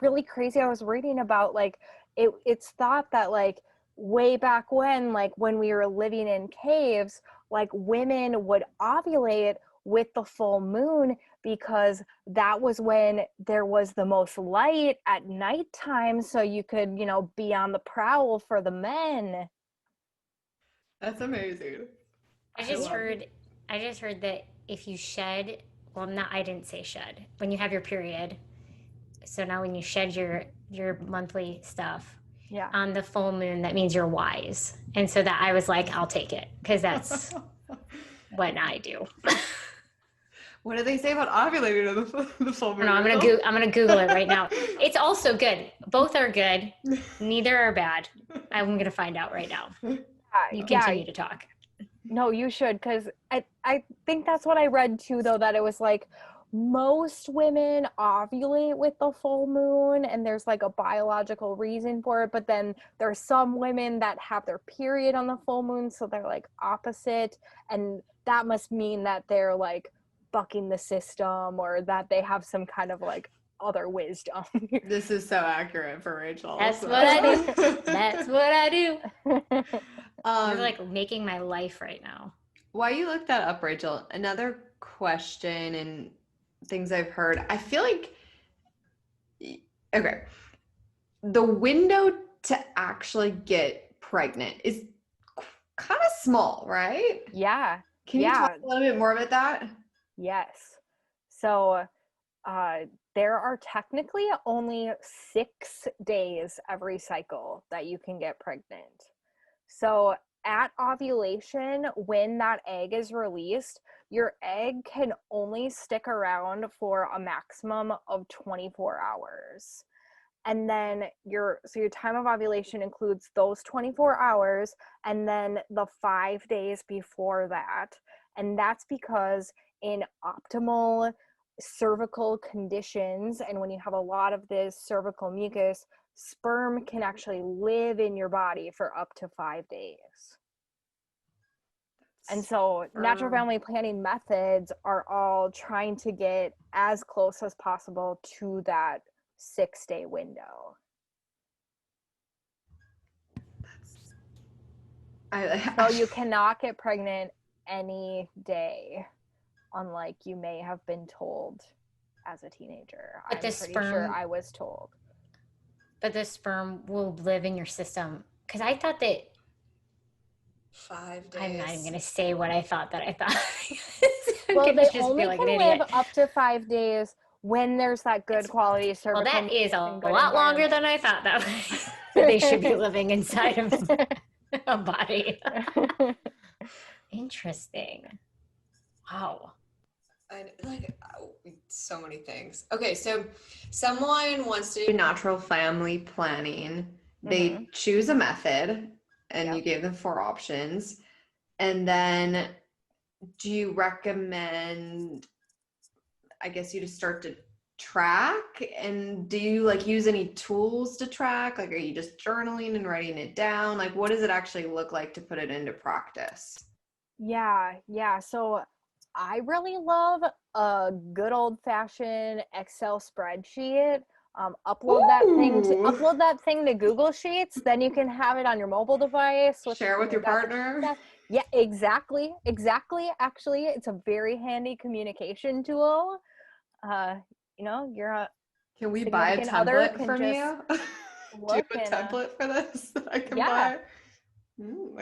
really crazy. I was reading about like it's thought that like way back when, like when we were living in caves, like women would ovulate with the full moon because that was when there was the most light at nighttime, so you could, be on the prowl for the men. That's amazing. I I just love heard I just heard that if you shed, well, not, I didn't say shed. When you have your period, so now when you shed your monthly stuff Yeah. on the full moon, that means you're wise. And so that I was like, I'll take it because that's what I do. What do they say about ovulating on the full moon? No, I'm gonna Google it right now. It's also good. Both are good. Neither are bad. I'm gonna find out right now. You continue to talk. No, you should, because I think that's what I read too, though, that it was like most women ovulate with the full moon and there's like a biological reason for it, but then there's some women that have their period on the full moon, so they're like opposite, and that must mean that they're like bucking the system or that they have some kind of like other wisdom. This is so accurate for Rachel. That's so. what I do. That's what I do. You're Um, like making my life right now. While you look that up, Rachel, another question and things I've heard, I feel like, okay, the window to actually get pregnant is kind of small, right? Yeah. Can you talk a little bit more about that? Yes. So there are technically only 6 days every cycle that you can get pregnant. So at ovulation, when that egg is released, your egg can only stick around for a maximum of 24 hours. And then your time of ovulation includes those 24 hours and then the 5 days before that. And that's because in optimal cervical conditions, and when you have a lot of this cervical mucus, sperm can actually live in your body for up to 5 days. And so natural family planning methods are all trying to get as close as possible to that 6-day window. So you cannot get pregnant any day, unlike you may have been told as a teenager. But I'm pretty sure I was told. But the sperm will live in your system. Because I thought that 5 days. I'm not even going to say what I thought. Well, they only can live up to 5 days when there's that good quality cervical. Well, that is a lot longer than I thought that they should be living inside of a body. Interesting. Wow. So many things. Okay, so someone wants to do natural family planning. They choose a method, and you gave them 4 options. And then do you recommend, I guess, you just start to track? And do you like use any tools to track? Like, are you just journaling and writing it down? Like, what does it actually look like to put it into practice? Yeah. So I really love a good old-fashioned Excel spreadsheet. Upload that thing to Google Sheets, then you can have it on your mobile device. Share with your partner. Yeah, exactly. Actually, it's a very handy communication tool. Can we buy a template from you? Do you have a template for this that I can buy?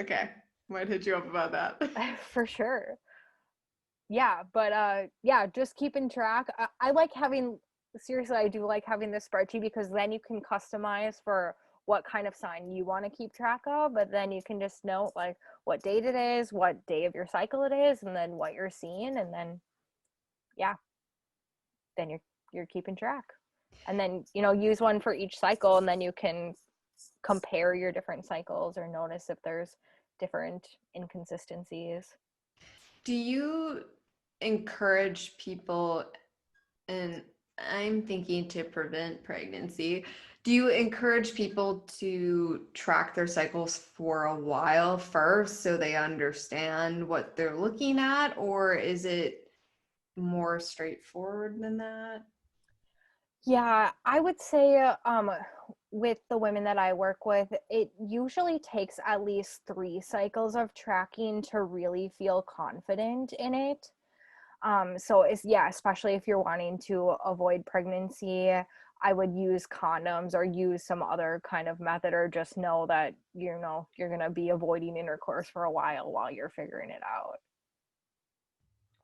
Okay, might hit you up about that. For sure. Yeah, but just keeping track. I like having, seriously, I do like having this spreadsheet because then you can customize for what kind of sign you want to keep track of, but then you can just note like what date it is, what day of your cycle it is, and then what you're seeing, and then then you're keeping track. And then, use one for each cycle, and then you can compare your different cycles or notice if there's different inconsistencies. Do you encourage people, and I'm thinking to prevent pregnancy, do you encourage people to track their cycles for a while first so they understand what they're looking at, or is it more straightforward than that? Yeah, I would say with the women that I work with, it usually takes at least 3 cycles of tracking to really feel confident in it. So especially if you're wanting to avoid pregnancy, I would use condoms or use some other kind of method, or just know that, you know, you're going to be avoiding intercourse for a while you're figuring it out.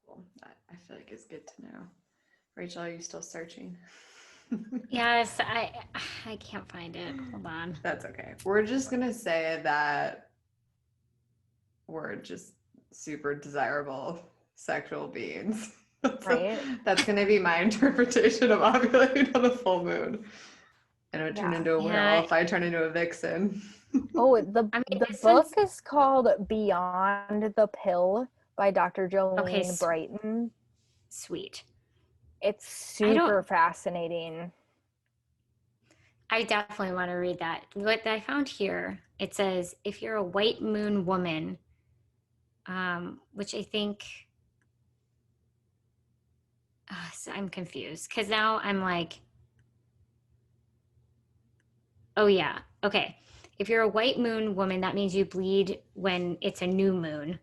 Cool. I feel like it's good to know. Rachel, are you still searching? Yes, I can't find it. Hold on. That's okay. We're just gonna say that we're just super desirable sexual beings. Right? That's gonna be my interpretation of ovulating on the full moon. And I would turn Yeah. into a Yeah. werewolf. I turn into a vixen. Oh, the I mean, the this book one's is called Beyond the Pill by Dr. okay. Jolene Brighton. Sweet. It's I don't. super fascinating. I definitely want to read that. What I found here, it says if you're a white moon woman, which I think so I'm confused because now I'm like, oh yeah, okay. If you're a white moon woman, that means you bleed when it's a new moon.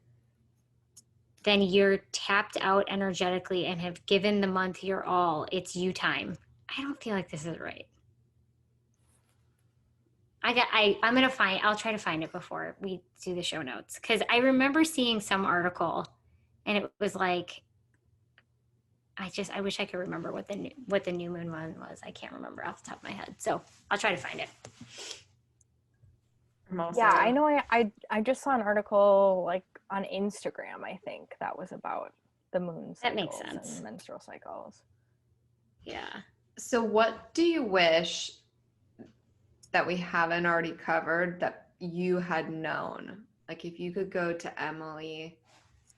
Then you're tapped out energetically and have given the month your all. It's you time. I don't feel like this is right. I'll try to find it before we do the show notes. Cause I remember seeing some article and it was like, I wish I could remember what the new moon one was. I can't remember off the top of my head. So I'll try to find it. I'm also, Yeah, I know. I just saw an article like on Instagram, I think, that was about the moon That makes cycles sense. and menstrual cycles. Yeah. So what do you wish that we haven't already covered that you had known? Like if you could go to Emily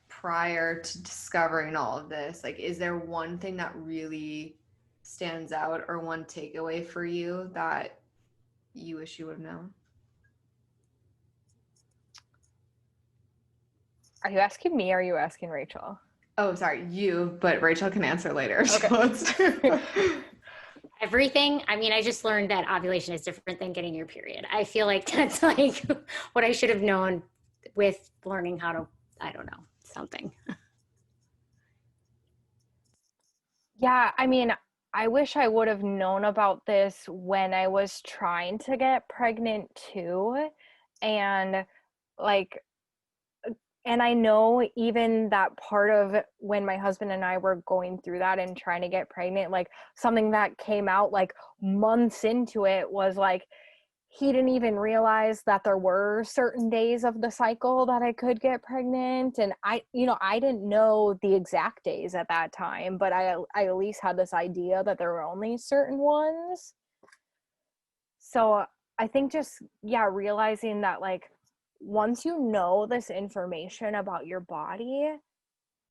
prior to discovering all of this, like is there one thing that really stands out or one takeaway for you that you wish you would have known? Are you asking me or are you asking Rachel? Oh, sorry, you, but Rachel can answer later. Okay. So let's do Everything. I mean, I just learned that ovulation is different than getting your period. I feel like that's like what I should have known with learning how to, I don't know, something. Yeah, I mean, I wish I would have known about this when I was trying to get pregnant too. And like, and I know even that part of when my husband and I were going through that and trying to get pregnant, like something that came out like months into it was like, he didn't even realize that there were certain days of the cycle that I could get pregnant. And I didn't know the exact days at that time, but I at least had this idea that there were only certain ones. So I think just, yeah, realizing that like once you know this information about your body,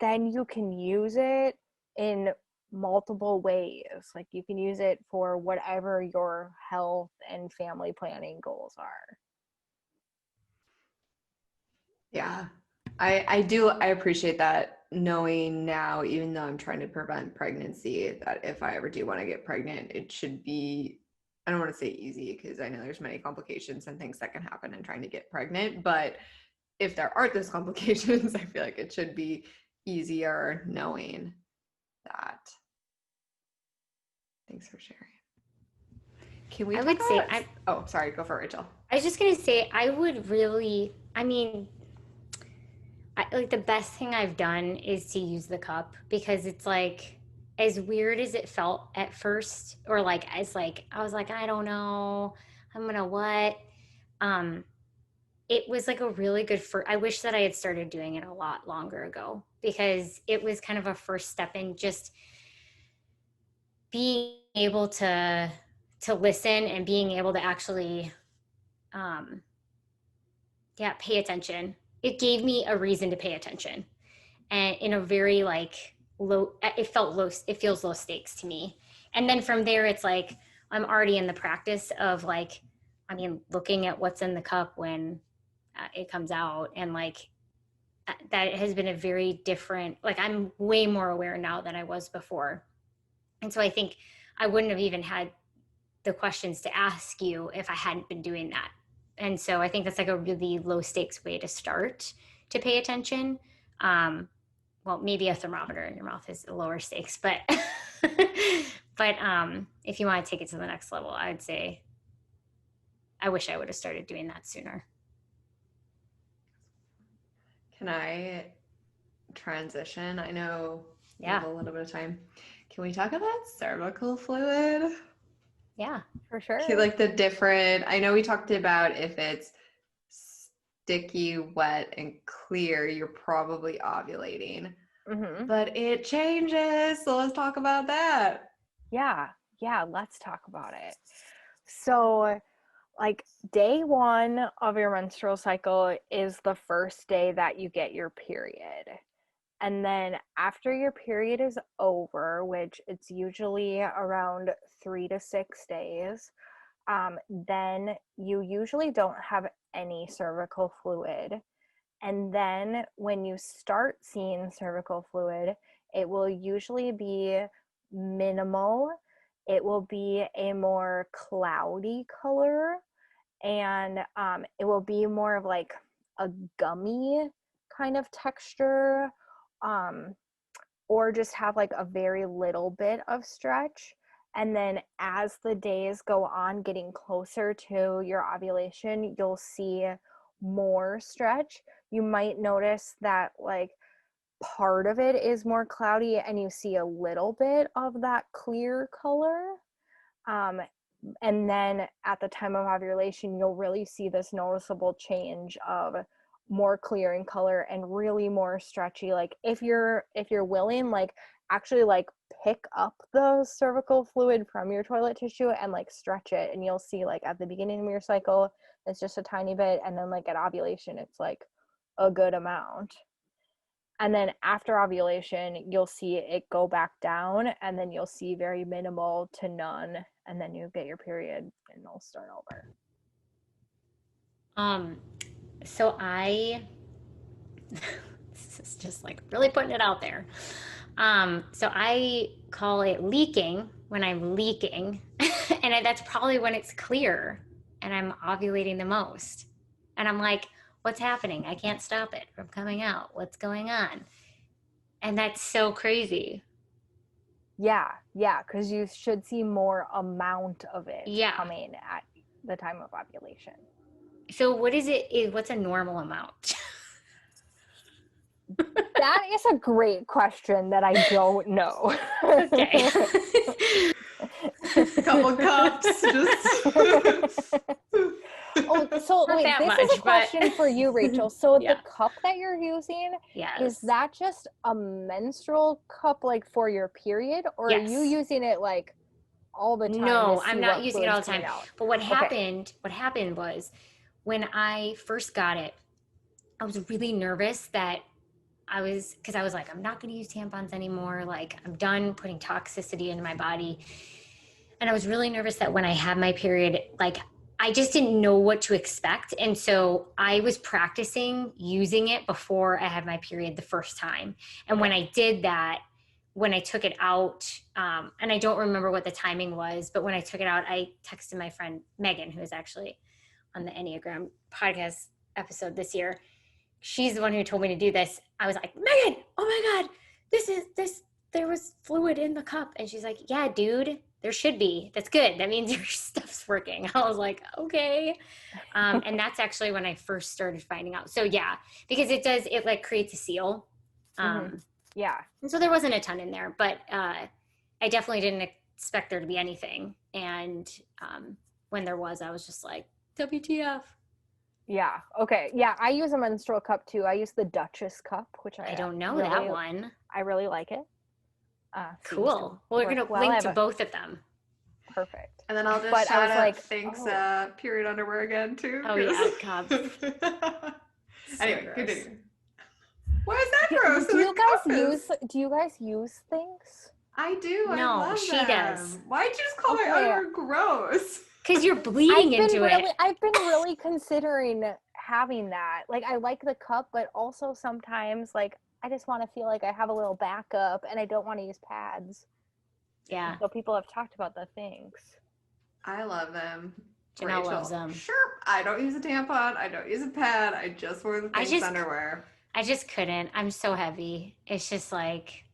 then you can use it in multiple ways. Like you can use it for whatever your health and family planning goals are. Yeah, I appreciate that, knowing now, even though I'm trying to prevent pregnancy, that if I ever do want to get pregnant, it should be, I don't want to say easy because I know there's many complications and things that can happen in trying to get pregnant, but if there aren't those complications, I feel like it should be easier knowing that. Thanks for sharing. Can we I talk would say, about, oh, sorry, go for it, Rachel. I was just going to say, I would really, I mean, like the best thing I've done is to use the cup because it's like, as weird as it felt at first, or like, as like, I was like, I don't know, I'm going to what? Um, it was like a really good I wish that I had started doing it a lot longer ago because it was kind of a first step in just being able to listen and being able to actually pay attention. It gave me a reason to pay attention, and in a very like it feels low stakes to me. And then from there it's like I'm already in the practice of like, I mean, looking at what's in the cup when it comes out, and like that has been a very different, like I'm way more aware now than I was before. And so I think I wouldn't have even had the questions to ask you if I hadn't been doing that. And so I think that's like a really low stakes way to start to pay attention. Well, maybe a thermometer in your mouth is lower stakes, but But if you want to take it to the next level, I would say I wish I would have started doing that sooner. Can I transition? I know we Yeah. have a little bit of time. Can we talk about cervical fluid? Yeah. For sure. Okay, like the different, I know we talked about if it's sticky, wet, and clear, you're probably ovulating. Mm-hmm. But it changes. So let's talk about that. Yeah, let's talk about it. So, like, day 1 of your menstrual cycle is the first day that you get your period. And then after your period is over, which it's usually around 3 to 6 days, then you usually don't have any cervical fluid. And then when you start seeing cervical fluid, it will usually be minimal. It will be a more cloudy color, and it will be more of like a gummy kind of texture, um, or just have like a very little bit of stretch. And then as the days go on, getting closer to your ovulation, you'll see more stretch. You might notice that like part of it is more cloudy and you see a little bit of that clear color. Um, and then at the time of ovulation, you'll really see this noticeable change of more clear in color and really more stretchy. Like if you're willing, like actually like pick up the cervical fluid from your toilet tissue and like stretch it, and you'll see like at the beginning of your cycle it's just a tiny bit, and then like at ovulation it's like a good amount. And then after ovulation, you'll see it go back down, and then you'll see very minimal to none, and then you get your period and it'll start over. So this is just like really putting it out there. So I call it leaking when I'm leaking, and that's probably when it's clear and I'm ovulating the most. And I'm like, what's happening? I can't stop it from coming out. What's going on? And that's so crazy. Yeah, because you should see more amount of it Yeah. coming at the time of ovulation. So what is it? What's a normal amount? That is a great question that I don't know. Okay. A couple cups, just. Oh, so Not wait, that this much, is a question but for you, Rachel. So yeah. the cup that you're using, Yes. is that just a menstrual cup like for your period, or Yes. are you using it like all the time? No, to see I'm not what using it all the fluid's time. coming out? But what Okay. happened was when I first got it, I was really nervous that because I was like, I'm not going to use tampons anymore. Like, I'm done putting toxicity into my body. And I was really nervous that when I had my period, like, I just didn't know what to expect. And so I was practicing using it before I had my period the first time. And when I did that, when I took it out, and I don't remember what the timing was, but when I took it out, I texted my friend Megan, who is actually on the Enneagram podcast episode this year. She's the one who told me to do this. I was like, Megan, oh my God, there was fluid in the cup. And she's like, yeah, dude, there should be. That's good. That means your stuff's working. I was like, okay. And that's actually when I first started finding out. So yeah, because it like creates a seal. Yeah. And so there wasn't a ton in there, but I definitely didn't expect there to be anything. And when there was, I was just like, WTF. Yeah. Okay. Yeah, I use a menstrual cup too. I use the Duchess cup, which I don't know really, that one. I really like it. Cool. Well, we're going to link to both of them. Perfect. And then I'll just shout out thanks period underwear again too. Oh yeah, cups. Anyway, gross. continue. Why is that gross? Do you guys use things? I do. No, I love she them. does. Why'd you just call my underwear gross? Because you're bleeding into it. I've been really considering having that. Like, I like the cup, but also sometimes, like, I just want to feel like I have a little backup, and I don't want to use pads. Yeah. So people have talked about the things. I love them. Jenell loves them. Sure. I don't use a tampon. I don't use a pad. I just wear the things underwear. I just couldn't. I'm so heavy. It's just like,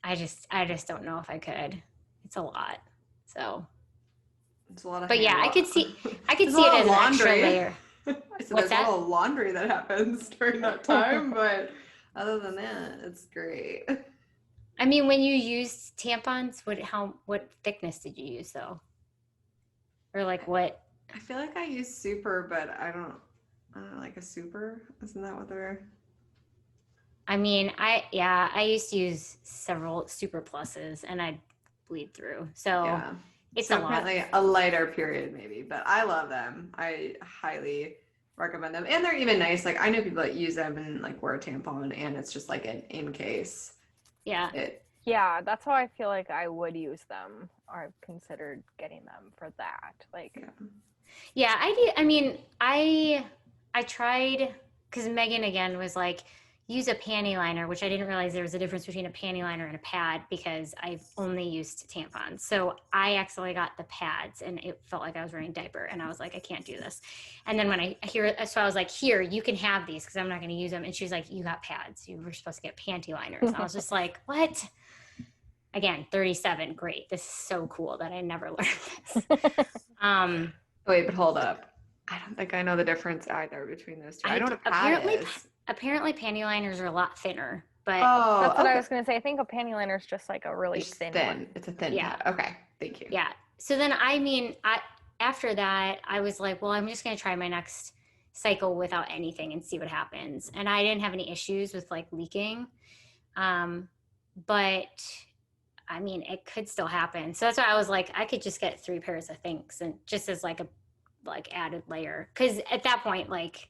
I just don't know if I could. it's a lot. So, It's a lot of but yeah, I could There's see a it lot as of an extra laundry. layer. So What's there's a that? lot of laundry that happens during that time, but other than that, it's great. I mean, when you used tampons, what thickness did you use though? Or like what? I feel like I use super, but I don't like a super. Isn't that what they're? I mean, I used to use several super pluses and I'd bleed through. So Yeah. it's So a lot. apparently a lighter period maybe, but I love them. I highly recommend them. And they're even nice. Like I know people that use them and like wear a tampon and it's just like an in case. Yeah. Yeah, that's how I feel like I would use them, or I've considered getting them for that. Like, Yeah, I did. I mean, I tried because Megan again was like, use a panty liner, which I didn't realize there was a difference between a panty liner and a pad because I've only used tampons. So I accidentally got the pads and it felt like I was wearing a diaper and I was like, I can't do this. And then when I so I was like, here, you can have these because I'm not going to use them. And she was like, you got pads. You were supposed to get panty liners. And I was just like, what? Again, 37, great. This is so cool that I never learned this. Wait, but hold up. I don't think I know the difference either between those two. I know what a pad is. Apparently panty liners are a lot thinner, but Oh, that's what I okay. was going to say. I think a panty liner is just like a really It's thin thin. one. It's a thin Yeah. pad. Okay, thank you. yeah. So then, I mean, after that, I was like, well, I'm just going to try my next cycle without anything and see what happens. And I didn't have any issues with like leaking. But I mean, it could still happen. So that's why I was like, I could just get 3 pairs of things and just as like a added layer. Cause at that point, like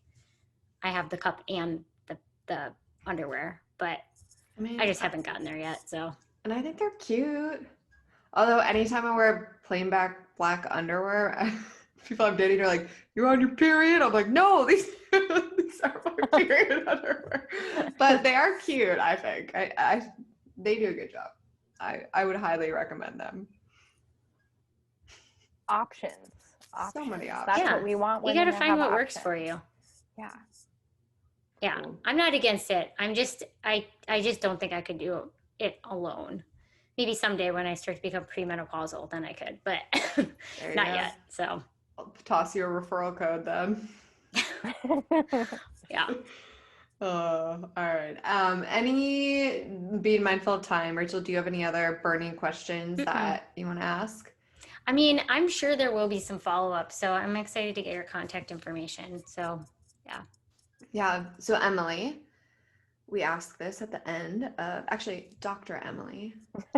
I have the cup and the underwear, but I mean, I just haven't gotten there yet. So, and I think they're cute. Although anytime I wear plain black underwear, people I'm dating are like, "You're on your period?" I'm like, "No, these are my period underwear." But they are cute. I think they do a good job. I would highly recommend them. Options. So many options. That's Yeah. what we want. you got to women find have what works options. for you. Yeah. Yeah. Cool. I'm not against it. I'm just, I just don't think I could do it alone. Maybe someday when I start to become premenopausal, then I could, but There you not go. yet. So, I'll toss you a referral code then. yeah. All right. Being mindful of time, Rachel, do you have any other burning questions that you want to ask? I mean, I'm sure there will be some follow-up, so I'm excited to get your contact information. So, yeah. Yeah. So Emily, we ask this at the end of actually Dr. Emily.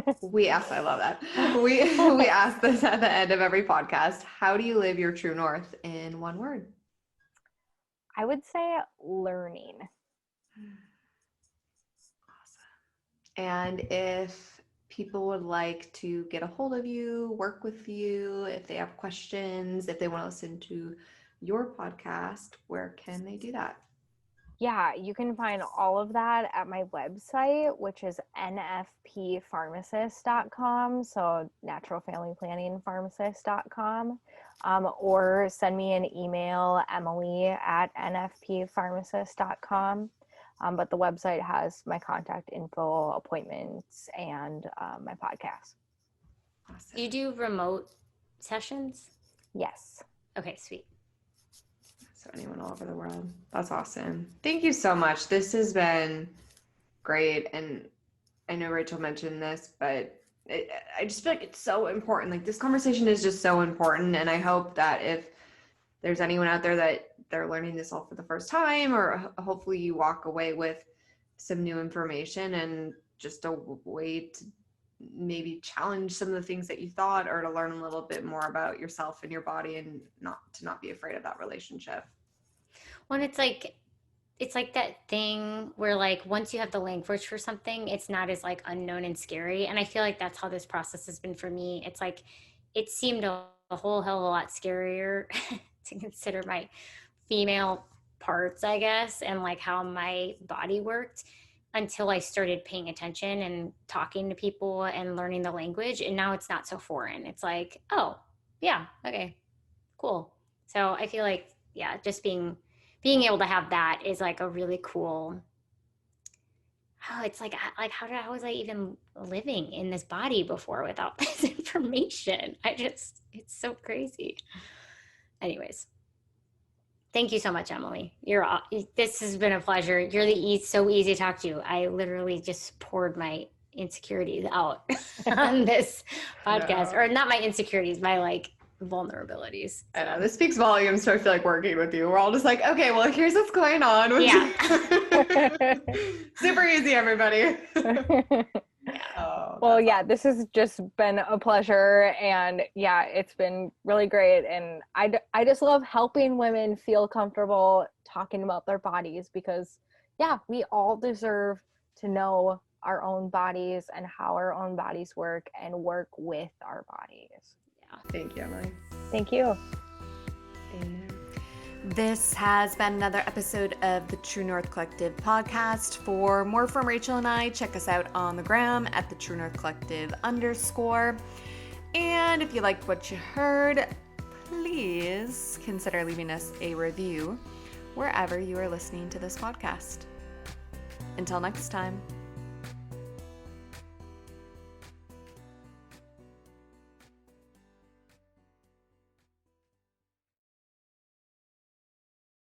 I love that. We ask this at the end of every podcast. How do you live your true north in one word? I would say learning. Awesome. And if people would like to get a hold of you, work with you, if they have questions, if they want to listen to your podcast, where can they do that? Yeah, you can find all of that at my website, which is nfppharmacist.com. So naturalfamilyplanningpharmacist.com. Or send me an email, emily@nfppharmacist.com. But the website has my contact info, appointments, and my podcast. Awesome. Do you do remote sessions? Yes. Okay, sweet. So anyone all over the world. That's awesome. Thank you so much. This has been great. And I know Rachel mentioned this, but I just feel like it's so important. Like this conversation is just so important. And I hope that if there's anyone out there that they're learning this all for the first time, or hopefully you walk away with some new information and just a way to maybe challenge some of the things that you thought, or to learn a little bit more about yourself and your body, and not be afraid of that relationship. Well, it's like that thing where like once you have the language for something, it's not as like unknown and scary. And I feel like that's how this process has been for me. It's like it seemed a whole hell of a lot scarier to consider my female parts, I guess, and like how my body worked, until I started paying attention and talking to people and learning the language. And now it's not so foreign. It's like, oh, yeah, okay, cool. So I feel like, yeah, just being able to have that is like a really cool, it's like how was I even living in this body before without this information? information. It's so crazy. Anyways, thank you so much, Emily. This has been a pleasure. You're so easy to talk to. I literally just poured my insecurities out on this podcast, or not my insecurities, my like vulnerabilities. I know this speaks volumes. So I feel like working with you. We're all just like, okay, well, here's what's going on. Yeah. Super easy, everybody. Well, yeah, this has just been a pleasure, and yeah, it's been really great, and I just love helping women feel comfortable talking about their bodies, because yeah, we all deserve to know our own bodies and how our own bodies work and work with our bodies. Yeah. Thank you, Emily. Thank you. This has been another episode of the True North Collective podcast. For more from Rachel and I, check us out on the gram at the True North Collective _. And if you liked what you heard, please consider leaving us a review wherever you are listening to this podcast. Until next time.